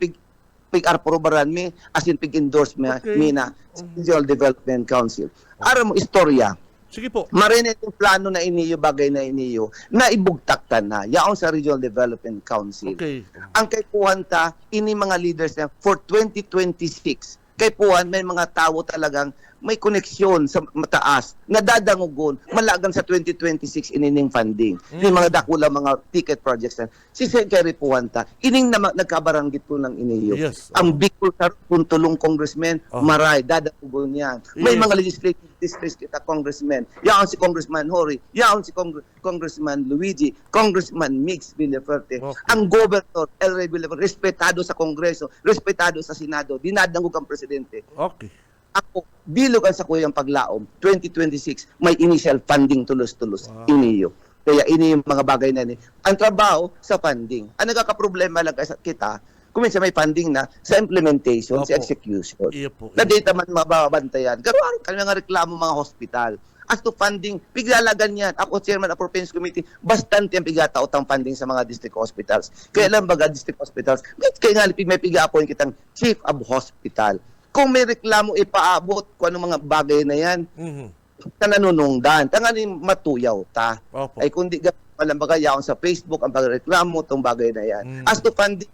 pig-aprobaran mi as in pig-endorse mi Okay. na sa Regional Development Council. Aram mo istorya. Sige po. Marinet yung plano na iniyo, bagay na iniyo, na ibugtaktan na, yaon sa Regional Development Council. Okay. Ang kay Puhan ta, ini mga leaders na for 2026, kay Puhan may mga tao talagang may koneksyon sa mataas, nadadangugon, malagan sa 2026 inining funding. Yung mga dakula, mga ticket projects na. Si Secretary Puhan ta, ining nagkabaranggit po ng iniyo. Yes. Ang Bicol kung tulong congressman, maray, dadagugon yan. May Yes. mga legislative districts kita congressman. Yaon si Congressman Hori, yaon si Congressman Luigi, Congressman Mix Villafuerte. Okay. Ang governor, El Rey Villafuerte, respetado sa Kongreso, respetado sa Senado, dinadangog ang presidente. Okay. Ako, bilugan sa kuyang paglaom, 2026, may initial funding tulos-tulos. Iniyo. Kaya ini yung mga bagay na ni. Ang trabaho sa funding. Ang nagkakaproblema lang kita, kung minsan may funding na sa implementation, Opo. sa execution. Iya po. Na data man mababantayan. Karoon kami nga reklamo mga hospital. As to funding, piglalagan yan. Ako, chairman of Appropriations Committee, bastante ang pigataot ang funding sa mga district hospitals. Kaya lang baga district hospitals, kaya nga may piga-appoint kitang chief of hospital. Kung may reklamo ipaabot kung anong mga bagay na yan, Mhm. ta nanunungdan, tanganin matuyaw ta. Opo. Ay kundi walang bagay yaon sa Facebook ang pagreklamo tong bagay na yan. As to funding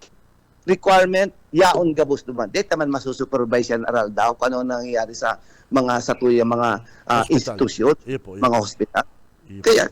requirement, yaon gabos duman. Di taman masusupervise yan aral daw kung ano nangyayari sa mga satuya mga Hospital. institusyon, Iya po, iya mga po. hospital. Iya po. Kaya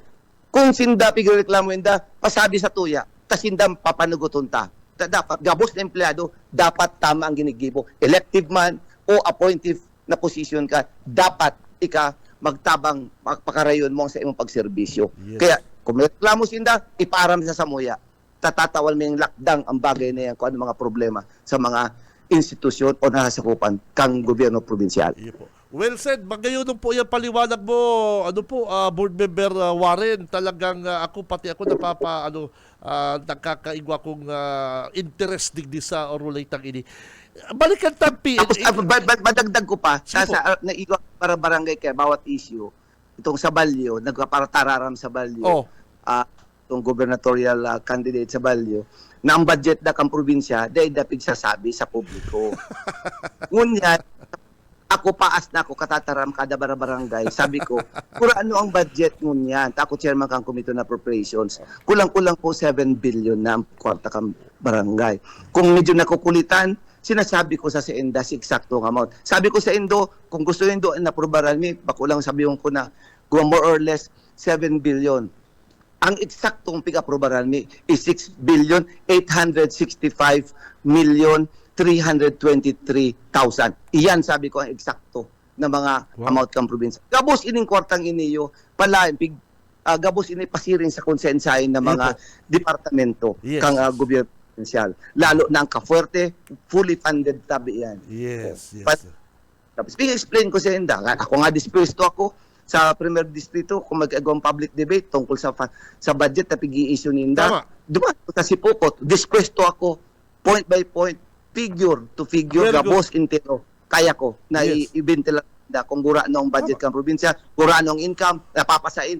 kung sinda pigreklamo inda, pasabi sa tuya, tasindam papanuguton ta. Dapat gabos na empleyado, dapat tama ang ginigibo. Elective man o appointive na position ka, dapat ika magtabang pakarayon mo sa imong pagserbisyo. Yes. Kaya kung may reklamo sinda, iparam sa samuya. Tatatawal mo yung lakdang ang bagay na yan kung ano mga problema sa mga institusyon o nasasakupan kang gobyerno probinsyal. Iya po. Well said. Magayon po yung paliwanag mo, Board Member Warren. Talagang ako, pati ako nagkakaigwa kong interest digdi sa orulaytang ini. Balikan tang Tapos PNA. madagdag ko pa, Sige po. naigo para barangay kaya bawat issue, itong sa Balyo, nagpapara tararam sa Balyo, Oh. itong gubernatorial candidate sa Balyo, na ang budget na kang probinsya, dahil dapig sasabi sa publiko. Ngunyan, ako paas na ako katataram kada barangay. Sabi ko, kura ano ang budget ngunyan? Ako chairman kang Committee on Appropriations. Kulang-kulang po 7 billion na ang kwarta kang barangay. Kung medyo nakukulitan, sinasabi ko sa Enda si eksaktong amount. Sabi ko sa Indo, kung gusto Indo na aprobaran mi, bakulang sabihin ko na more or less 7 billion. Ang eksaktong pig-aprobaran mi is 6 billion 865 million 323,000. Iyan sabi ko ang eksakto na mga amount kang probinsya. Gabos ining kwartang iniyo, pala gabos ini pasiring sa konsensahin ng mga departamento Yes. kang gobyerno provincial. Lalo na ang Kafuerte, fully funded tabi yan. Yes, yes. Tapos i-explain ko sa Enda, ako nga dispuesto ako sa Premier Distrito kung mag-agawang public debate tungkol sa budget na pig-i-issue ni Inda. Tama. Dumaan ko sa Sipokot, dispuesto ako point by point, figure to figure, Very good. gabos intero. Kaya ko na Yes. i-ibintila kung gura ang budget kang probinsya, gura ang income, napapasain.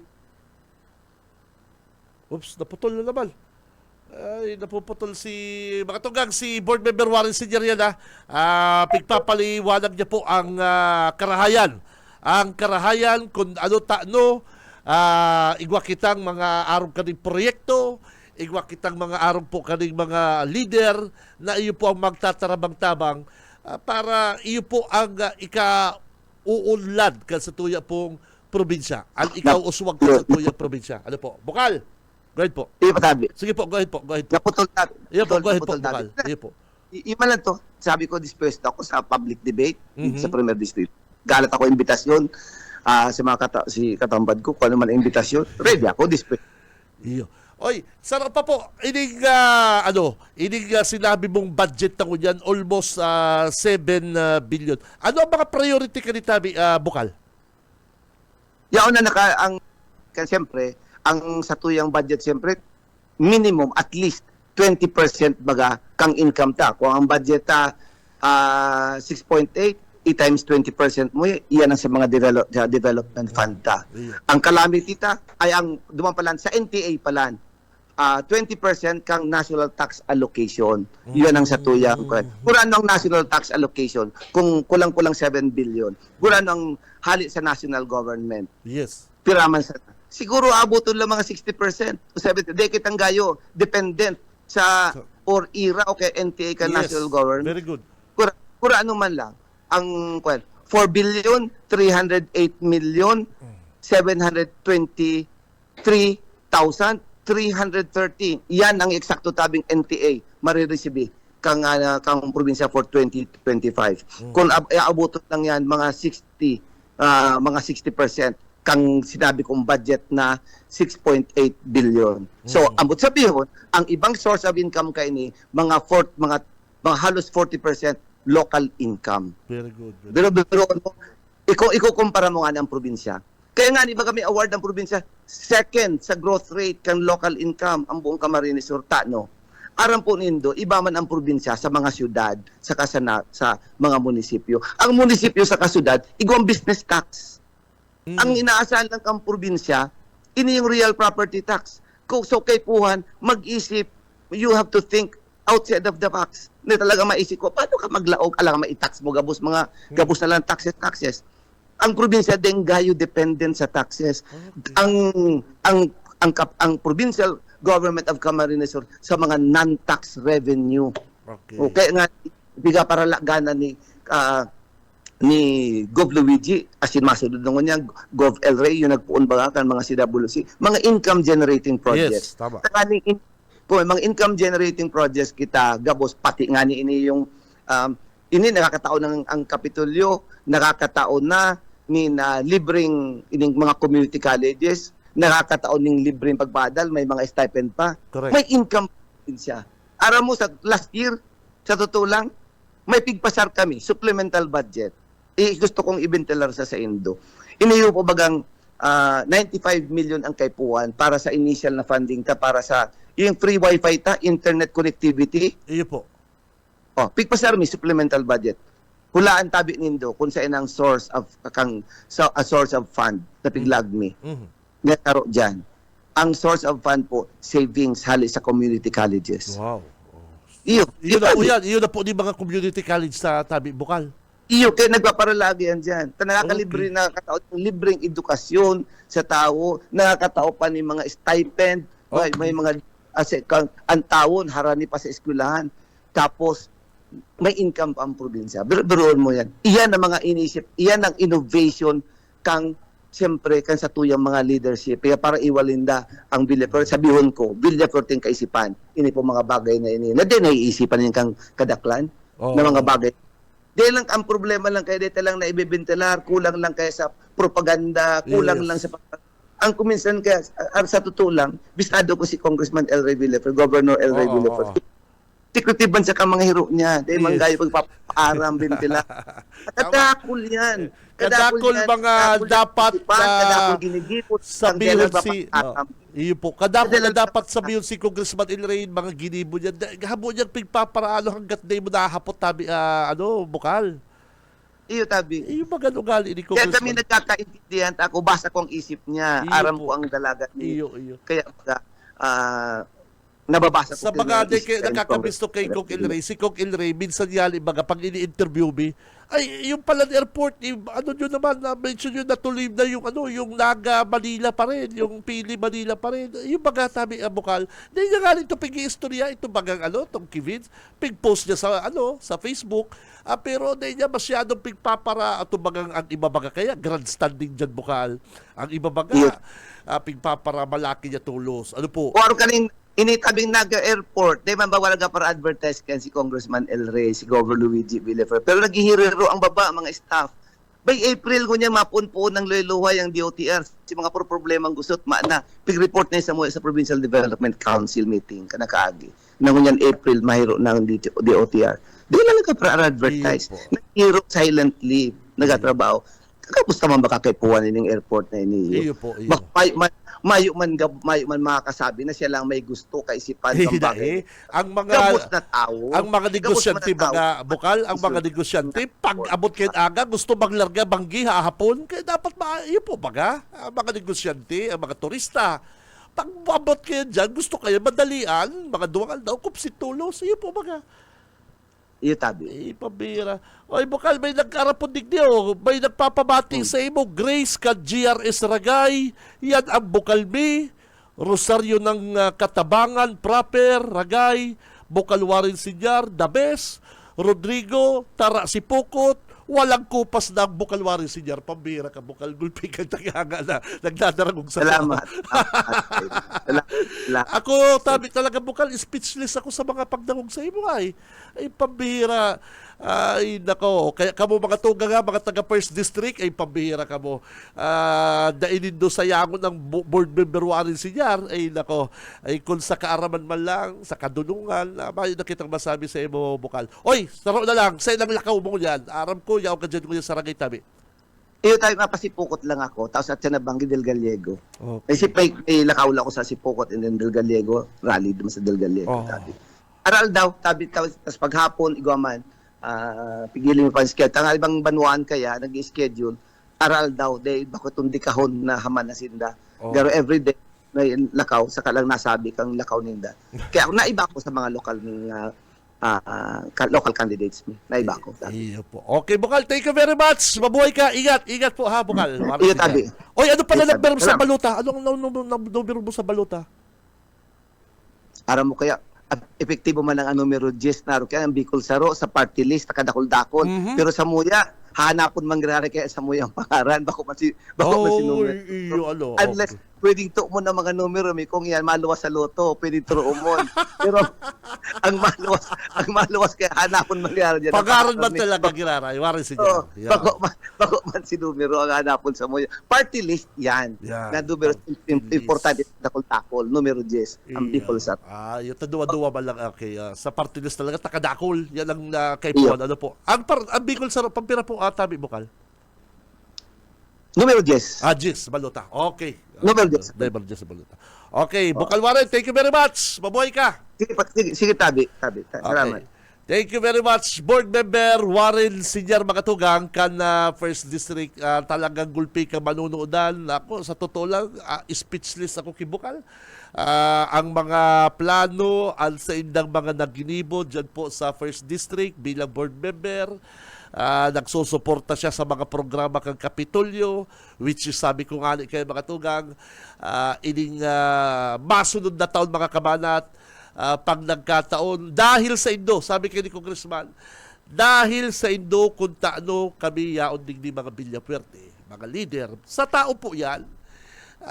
Oops, naputol na naman. Ay, napuputol mga tunggang si Board Member Warren Sr. yan pigpapaliwanag niya po ang karahayan. Ang karahayan kung ano igwa kitang mga arong kaning proyekto, igwa kitang mga arong po kaning mga leader na iyo po ang magtatarabang-tabang para iyo po ang ika-uunlad ka sa tuya pong probinsya. Ang ikaw uswag ka sa tuya probinsya. Ano po? Bukal! Go ahead po. Ipatabi. Sige po, go ahead po. Go ahead po. Naputol na. Iya po, go ahead po. naputol Bukal. Iya po. Iman lang to, sabi ko dispuesto ako sa public debate Mhm. sa Premier District. Galat ako imbitasyon. sa mga si katambad ko, kung ano man ang imbitasyon, ready ako, Iyo. Oy, sarap pa po. Ining sinabi mong budget na kunyan, almost 7 billion. Ano ang mga priority ka ni Tabi, Bukal? Yaon na siyempre, ang sa tuyang budget siyempre, minimum at least 20% baga kang income ta. Kung ang budget ta 6.8, i-times 20% mo, iyan ang sa mga development fund ta. Ang calamity ta ay ang dumapalan sa NTA palan. 20% kang national tax allocation. Yun ang sa tuyang. Kurano ang national tax allocation? Kung kulang-kulang 7 billion. Kurano ang hali sa national government? Yes. Piraman sa siguro abuton lang mga 60% o 70%. Di kitang gayo dependent sa or IRA o kay NTA ka Yes. national government. Very good. Kurano man lang ang 4 billion 308 million 723,330. Yan ang eksakto tabing NTA marireceive kang probinsya for 2025. Kung abutot lang yan mga 60% kang sinabi kong budget na 6.8 billion. So ambot sabihin, ang ibang source of income kay ni mga halos 40% local income. Very good. Pero ikukumpara mo nga ng probinsya. Kaya nga, di ba kami award ng probinsya? Second sa growth rate kan local income ang buong Camarines Sur, no? Aram po nindo, iba man ang probinsya sa mga syudad, sa mga munisipyo. Ang munisipyo sa kasyudad, igawang business tax. Ang inaasahan lang ang probinsya, ini yung real property tax. So kay Puhan, mag-isip, you have to think outside of the box. Hindi talaga maisip ko, paano ka maglaog? Alam, ma-tax mo, gabos na lang taxes. Ang probinsya din gayo dependent sa taxes. Ang provincial government of Camarines Sur sa mga non-tax revenue. Okay nga biga para lagana ni Gov Luigi asin masunod ng niya Gov El Rey yung nagpuon ba kan mga CWC, mga income generating projects. Yes, tama. Kung mga income generating projects kita gabos pati nga ni ini yung ini nakakataon ng ang Kapitolyo, nakakataon na ni na libreng ining mga community colleges, nakakataon ning libreng pagpadal, may mga stipend pa. Correct. May income din siya. Aram mo sa last year, sa totoo lang, may pigpasar kami, supplemental budget. Gusto kong ibintelar sa Indo. Iniyo po bagang 95 million ang kaipuan para sa initial na funding ta para sa yung free wifi ta, internet connectivity. Iyo po. Pigpasar mi supplemental budget. Hulaan tabi nindo kung sa inang source of a source of fund na piglag mi. Nga taro dyan. Ang source of fund po, savings hali sa community colleges. Wow. Iyo na po di mga community college sa Tabi Bukal. Iyo, kaya nagpaparalagi yan dyan. Nakakalibre na nakakataon ng libreng edukasyon sa tao, nakakatao pa ni mga stipend, may mga ang tawon, harani pa sa eskwelahan. Tapos, may income pa ang probinsya. Biruan mo yan. Iyan ang mga inisip, iyan ang innovation kang siyempre kan sa tuyang mga leadership. Kaya para iwalinda ang Villafer, sabihon ko, Villafer ting kaisipan. Ini po mga bagay na ini. Na din naiisipan yung kang kadaklan na mga bagay. Di lang ang problema lang kaya dito lang na ibibintelar, kulang lang kaya sa propaganda, kulang lang sa ang kuminsan kaya sa totoo lang, bisado ko si Congressman El Rey Villafer, Governor El Rey Villafer. Secretive ban sa mga hero niya. Dahil manggayo pagpapaaram bintila. Kadakul yan. Kadakul mga dapat kadakul ginigipot. sabihin iyo po. Kadakul na dapat sabihin si Congressman El Rey mga ginibo niya. Habo niya pigpaparalo hanggat na mo nahapot tabi Bukal. Iyo tabi. Iyo magalugali ni Kaya Congressman. kami nagkakaintindihan. Ako basa ko ang isip niya. Iyo Aram po. ko ang dalaga niya. Iyo. Kaya nababasa ko. Sa mga nakakabisto kay Kong El Rey, si Kong El Rey, minsan yali baga, pag ini-interview mi, ay, yung pala airport, ano nyo naman, mention nyo natuloy na yung, yung Naga Manila pa rin, yung Pili Manila pa rin, yung baga tabi Bukal, hindi niya nga rin ito pig-istorya, ito bagang, itong Kivin, pig-post niya sa Facebook, pero hindi niya masyadong pigpapara, ito bagang, ang iba baga kaya, grandstanding dyan Bukal, ang iba baga, pigpapara, malaki niya tulos, ano po? O ano kaning initabing Naga Airport, di man ba wala ka para advertise kan si Congressman El Rey, si Governor Luigi Villafer. Pero naghihiriro ang baba, mga staff. by April ko niya mapunpuon ng luluhay ang DOTR. Si mga problemang gusot, na pig-report na sa Provincial Development Council meeting, kanakaagi. Na ngunyan April, mahiro ng DOTR. Di na nagka-advertise. Iyo po. Nag-hero silently, nagatrabaho. Kapusta man baka kay Puwan ng airport na ini. Iyo po, iyo. Mayo man makakasabi na siya lang may gusto kaisipan ng bagay. Ang mga Gabos na tao. ang mga negosyante Gabos na tao. mga bukal, ang mga negosyante pag abot kay aga gusto maglarga banggi hahapon kay dapat iyo po baga ang mga negosyante, ang mga turista. Pag abot kayo dyan, gusto kayo madalian, mga duwangal daw, kupsitulos, iyo po baga. Iyo tabi. Pabira. Oy, bukal, may nagkarapon digdi, oh. May nagpapabati sa imo, Grace ka GRS Ragay, yan ang Bukalmi, Rosario ng Katabangan, Proper, Ragay, Bukalwarin Sinyar, Dabes, Rodrigo, Tara Sipukot, walang kupas ng Bukalwarin Sinyar, pambira ka, Bukal Gulpi ka, taganga na, nagdadaragong sa Salamat. Salamat. Ako, tabi talaga bukal, speechless ako sa mga pagdangog sa imo ay pambihira. Ay, nako. Kaya kamo mga tuga nga, mga taga First District, ay pambihira kamo. Dainin do sa yangon ng board member Warren Sinyar, ay nako. Ay kung sa kaaraman man lang, sa kadunungan, may nakitang masabi sa imo bukal. Oy, saro na lang, sa ilang lakaw mo yan. Aram ko, yaw ka dyan ko yan sa rangay tabi. Iyo tayo mapasipukot lang ako, tapos at siya nabanggi Del Gallego. Okay. Kasi may lakaw ko sa Sipukot and then Del Gallego, rally dun sa Del Gallego. Oh. Tabi. Aral daw, tabi, tapos paghapon, iguaman, pigilin mo pa ang schedule. Tangal ibang banwaan kaya, nag-schedule, aral daw, dahil bako tundi kahon na haman na sinda. Oh. Pero everyday, may lakaw, saka lang nasabi kang lakaw ninda. Kaya naiba ko sa mga local ng local candidates. Naiba ko. Iyo po. Okay, Bukal, thank you very much. Mabuhay ka. Ingat. Ingat po ha, Bukal. Iyo, tabi. Oy, ano pala Iyo, number mo tabi. sa baluta? Anong number mo sa baluta? Aram mo kaya, epektibo man ang numero 10 na kaya ang Bicol Saro sa party list kadakol-dakol. Pero sa muya, hanapon mangyari kaya sa muya ang pangaran bako man si numero. Iyo, ano. Unless pwedeng tuo mo ng mga numero may kung yan maluwas sa loto, pwedeng tuo mo. Pero ang maluwas kaya hanapon mangyari diyan. Pagaran man talaga giraray. Warin si Oh, Jan. bako man si numero ang hanapon sa muya. Party list yan. Yan. Na numero importante dakol-dakol, numero 10 ang Bicol Saro. Yung taduwa-duwa man lang okay. Sa party list talaga takadakol. Yan ang kay Iyo. Puan. Ano po? Ang Bicol Saro, pampira po tabi Bukal. Numero 10. Jis, baluta. Okay. Numero 10. Numero 10 sa baluta. Okay, Bukal Warren, thank you very much. Mabuhay ka. Sige, tabi. Salamat. Okay. Thank you very much, Board Member Warren Sinyar Makatugang, kan First District. Talagang gulpi ka manunuodan. Ako, sa totoo lang, speechless ako kibukal. Ang mga plano, ang sa indang mga naginibo dyan po sa First District bilang Board Member. Nagsusuporta siya sa mga programa kang Kapitolyo, which is sabi ko nga kay mga tugang, ining masunod na taon mga kabanat, pag nagkataon, dahil sa Indo, sabi kay ni Congressman, dahil sa Indo kung taano kami yaon digdi mga Villapuerte, mga leader, sa tao po yan,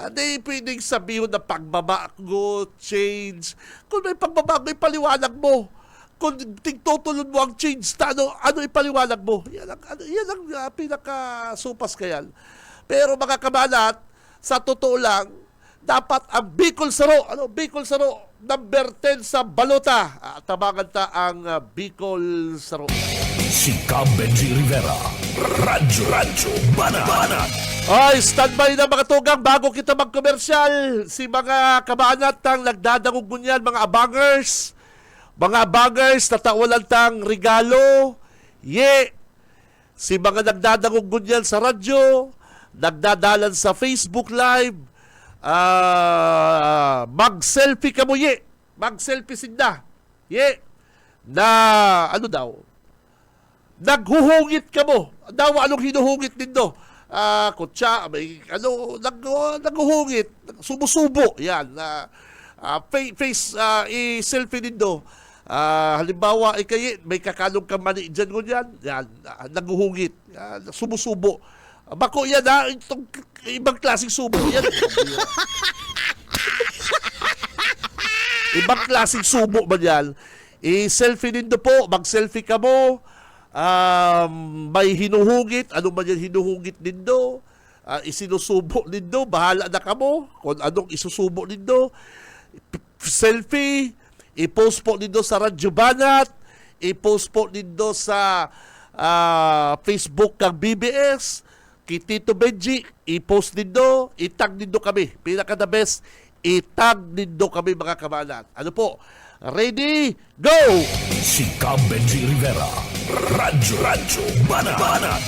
di pwedeng sabihin na pagbabago, change. Kung may pagbabago, may paliwanag mo. Kung tigtutulod mo ang change, ano ipaliwanag mo? Yan ang pinakasupas kayan. Pero mga kabanat, sa totoo lang, dapat ang Bicol Saro, number 10 sa balota. Tabangan ta ang Bicol Saro. Si Benji Rivera. Radyo Banat. Ay, standby na mga tugang bago kita mag-commercial. Si mga kabanat tang nagdadangog ngunyan, mga abangers, tatawalan tang regalo, si mga nagdadangog ngunyan sa radyo, nagdadalan sa Facebook Live, mag-selfie ka mo, mag-selfie sinda, na, ano daw, naghuhungit ka mo, anong hinuhungit nindo? Kutsa, may, naghuhungit, sumusubo, yan, i-selfie nindo. Halimbawa, may kakalong ka mani dyan ngunyan, yan, naghuhungit, sumusubo. Bako yan itong ibang klaseng subo yan. Ibang klaseng subo ba yan? I-selfie nindo po, mag-selfie ka mo, may hinuhugit, ano man yan hinuhugit nindo, isinusubo nindo, bahala na kamo kung anong isusubo nindo. Selfie, i-post po nindo sa Radyo Banat, i-post po nindo sa Facebook kang BBS, kay Tito Benji, i-post nindo, itag nindo kami. Pinaka the best, itag nindo kami mga kabanan. Ano po? Ready? Go! Si Cam Benji Rivera. Radyo Banat.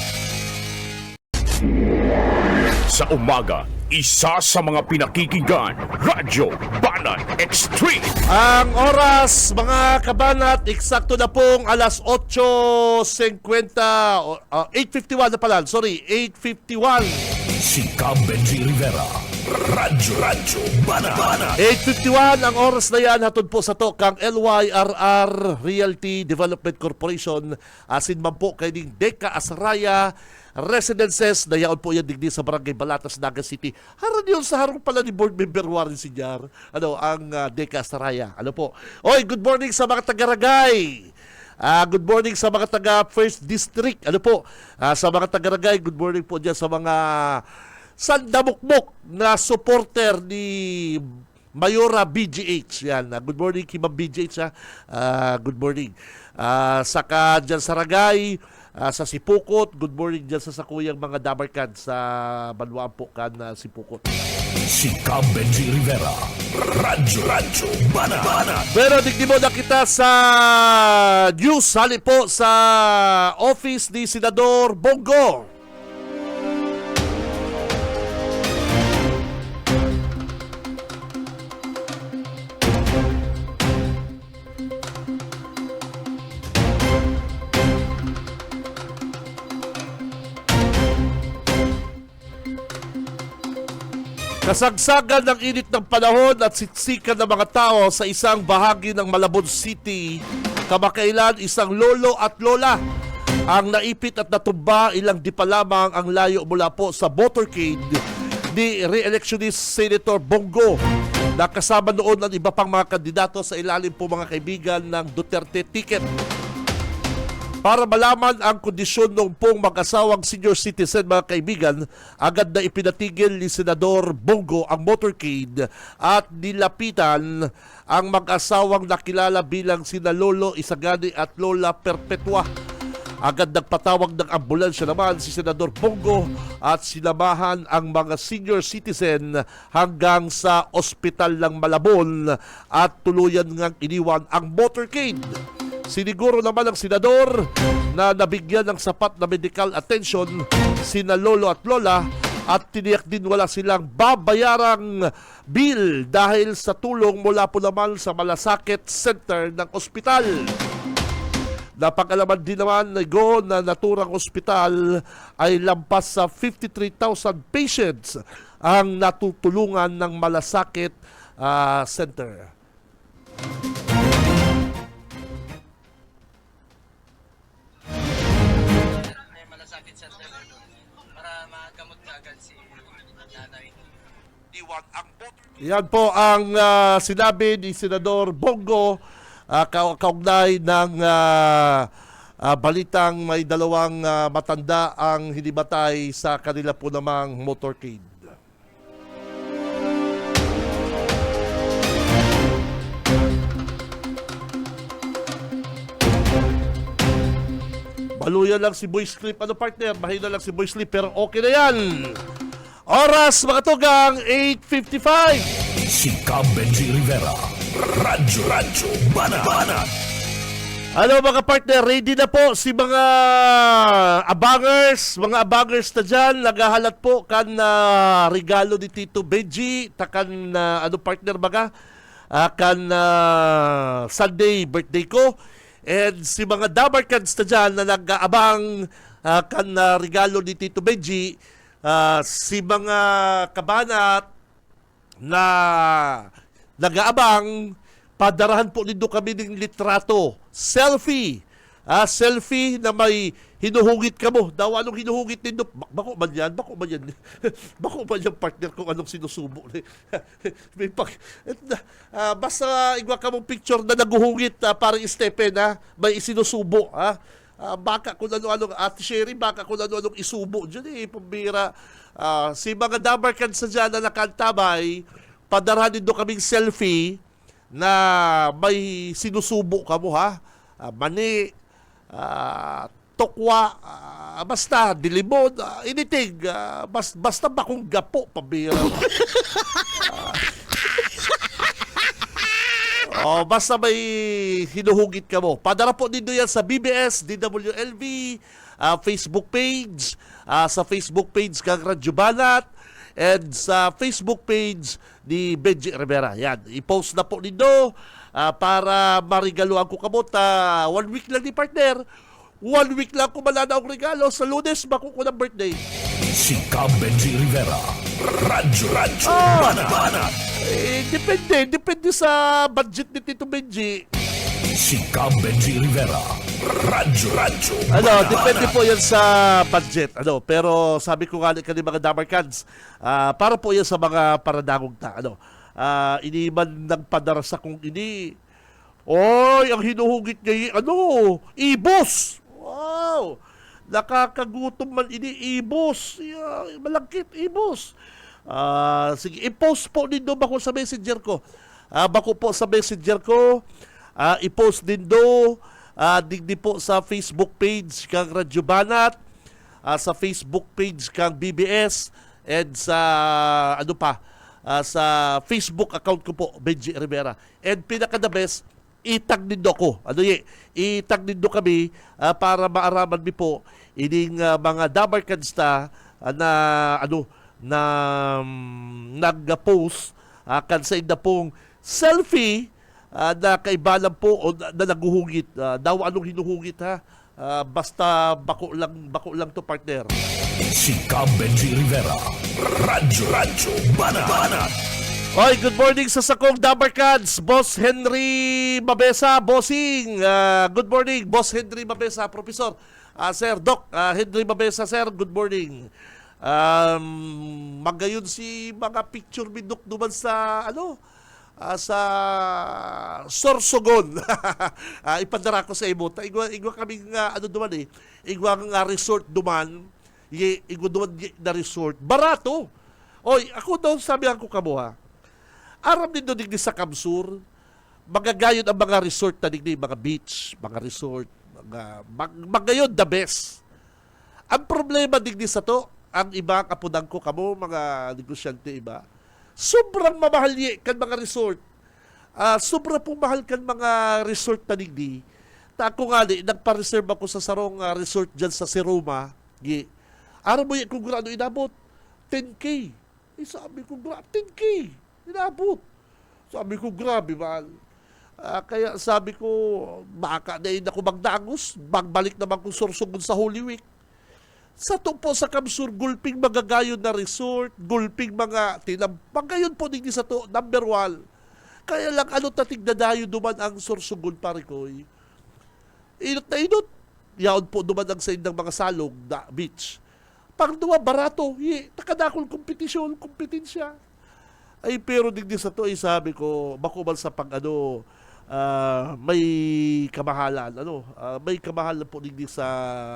Sa umaga, isa sa mga pinakikinggan, Radyo Banat Extreme. Ang oras, mga kabanat, eksakto na pong alas 8:50, 8:51 na pala, sorry, 8:51. Si Cam Benji Rivera. Radyo Banat. 8:51 ang oras na yan, hatod po sa to kang LYRR Realty Development Corporation, asin man po kay ning Deka Asraya Residences, dayaon po yan digdi sa Barangay Balatas, Naga City. Haran yun sa harong pala ni Board Member Warren Sinyar, ang Deka Asraya. Ano po? Oy, good morning sa mga taga-Ragay. Good morning sa mga taga First District. Ano po? Sa mga taga-Ragay, good morning po dyan sa mga sandamukmok na supporter ni Mayora BGH. Yan. Good morning, Kimam BGH. Good morning. Saka dyan sa Ragay, sa Sipukot, good morning dyan sa sakuyang mga dabarkan sa Banwaan po kan Sipukot. Si Cam Benji Rivera. Radyo Banat. Pero digdi mo na kita sa news, hali po sa office ni Senador Bongo. Kasagsagan ng init ng panahon at sitsikan ng mga tao sa isang bahagi ng Malabon City. Kamakailan, isang lolo at lola ang naipit at natumba, ilang di pa lamang ang layo mula po sa motorcade ni re-electionist Senator Bongo. Nakasama noon ang iba pang mga kandidato sa ilalim po mga kaibigan ng Duterte ticket. Para malaman ang kondisyon ng pong mag-asawang senior citizen, mga kaibigan, agad na ipinatigil ni Senador Bongo ang motorcade at nilapitan ang mag-asawang nakilala bilang sina Lolo Isagani at Lola Perpetua. Agad nagpatawag ng ambulansya naman si Senador Bongo at sinamahan ang mga senior citizen hanggang sa ospital ng Malabon at tuluyan ngang iniwan ang motorcade. Siniguro naman ng senador na nabigyan ng sapat na medical attention sina Lolo at Lola at tiniyak din wala silang babayarang bill dahil sa tulong mula po naman sa Malasakit Center ng ospital. Napag-alaman din naman na naturang ospital ay lampas sa 53,000 patients ang natutulungan ng Malasakit Center. Yan po ang sinabi ni Senador Bongo kaugnay ng balitang may dalawang matanda ang hinimatay sa kanila po namang motorcade. Baluyan lang si Boy Slip. Ano partner? Mahina lang si Boy Slip pero okay na yan. Oras mga tugang 8:55. Si Cam Benji Rivera. Radyo Banat. Ano mga partner, ready na po si mga abangers na dyan, naghahalat po kan regalo ni Tito Benji, takan ano partner baga, kan Sunday birthday ko, and si mga dabarkans na dyan na nag-aabang kan regalo ni Tito Benji, si mga kabanat na nag-aabang, padarahan po nito kami ng litrato. Selfie. Selfie na may hinuhugit ka mo. Daw anong hinuhugit nito? Bako man yan? Bako man yan? Bako man yan partner kung anong sinusubo. May basta igwa ka mong picture na naguhugit parang Stephen, may isinusubo. baka kung ano-ano, Ate Sherry, baka kung ano-anong isubo dyan pambira. Si mga dabarkan sa dyan na nakantabay, padaranin do kaming selfie na may sinusubo ka mo, ha? Mani, tokwa, basta dilimon, anything, basta bakong gapo, pambira. Basta may hinuhugit ka mo. Padara po din yan sa BBS, DWLV, Facebook page, sa Facebook page kang Radyo Banat, and sa Facebook page ni Benji Rivera. Yan, i-post na po nindo para marigaluan ko kamot. 1 week lang ni partner. 1 week lang ko malana ang regalo. Sa Lunes, bako ko ng birthday. Si Benji Rivera. Radyo Banat. Depende sa budget ni Tito Benji. Si Benji Rivera. Radyo Depende po yan sa budget. Pero sabi ko nga kanil mga Damarcans, para po yan sa mga paradangog ta. Iniman ng padaras akong Oy, ang hinuhugit niya ibos. Wow! Nakakagutom man ibos. Malagkit, ibos. Sige, i-post po din doon bako sa messenger ko. Bako po sa messenger ko. I-post din doon. Digdi po sa Facebook page kang Radyo Banat, sa Facebook page kang BBS, and sa sa Facebook account ko po, Benji Rivera. And pinaka-the best, itag nindo ko. Itag nindo kami para maaraman mi po ining mga Dabarcans na nag-post kan sa inda pong selfie na kaibalan po o na naguhugit. Daw anong hinuhugit, ha? Basta bako lang to, partner. Si Benji Rivera. Radyo Banat. Oy, good morning sa sakong Dabarcans, Boss Henry Mabesa, bossing. Good morning, Boss Henry Mabesa, Professor. Sir Doc, Henry Mabesa, sir, good morning. Magayon si mga picture bindok duman sa sa Sorsogon. Ipadara ko sa imo. Igwa kaming duman igwa nga resort duman. Igwa duman na resort. Barato. Oy, ako daw sabi ko kamo, ha. Aram din doon digdi sa Kamsur, magagayon ang mga resort na digdi, mga beach, mga resort, magayon the best. Ang problema digdi sa to, ang iba kapunan ko kamo, mga negosyante iba, sobrang mamahal kan mga resort. Sobrang pong mahal kan mga resort na digdi. Ako nga nagpa-reserve ako sa sarong resort dyan sa Seroma. Aram mo kung grado inabot, 10K. Sabi ko, 10K. Inabot. Sabi ko, grabe, mahal. Kaya sabi ko, baka na ako magdangos, magbalik naman kong Sorsogon sa Holy Week. Sa to po sa Kamsur, gulping magagayon na resort, gulping mga magayon po din sa to, number 1. Kaya lang, tatig na dayo duman ang Sorsogon, pare ko. Inot na inot. Yaon po duman ang sa indang mga salog na beach. Pang duwa, barato. Takadakol kompetensya. Ay, pero digdi sa to, sabi ko, bakubal sa may kamahalan, may kamahalan po digdi sa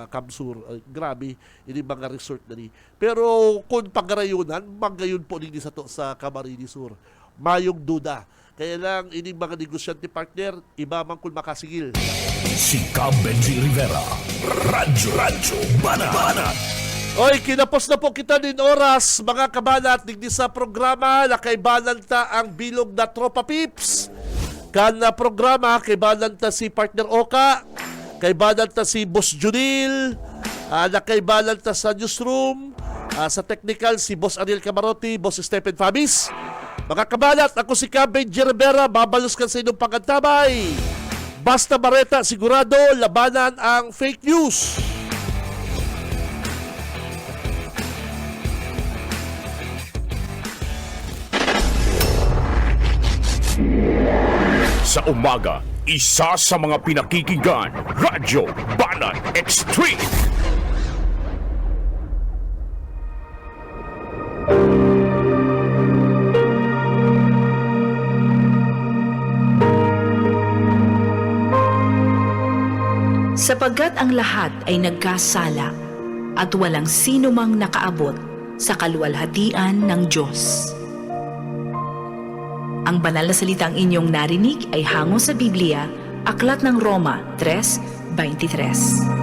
Kamsur. Grabe, ini mga resort na ni. Pero kung pagarayunan, magayon po digdi sa to sa Camarines Sur. Mayong duda. Kaya lang, ini mga negosyante partner, iba man kung makasigil. Si Benji Rivera. Radyo Banat. Oy, kinapos na po kita din oras, mga kabanat, digdi sa programa na kaibalan ta ang bilog na Tropa Pips. Kana programa, kaibalan ta si Partner Oka, kaibalan ta si Boss Junil, nakaibalan ta sa newsroom, sa technical si Boss Ariel Camarote, Boss Stephen Fabis. Mga kabanat, ako si Benji Rivera, babalos ka sa inyong pagkantabay. Basta Bareta, sigurado, labanan ang fake news. Sa umaga, isa sa mga pinakikinggan, Radyo Banat Extreme. sapagkat ang lahat ay nagkasala at walang sino mang nakaabot sa kaluwalhatian ng Diyos. Ang banal na salitang inyong narinig ay hango sa Biblia, Aklat ng Roma 3:23.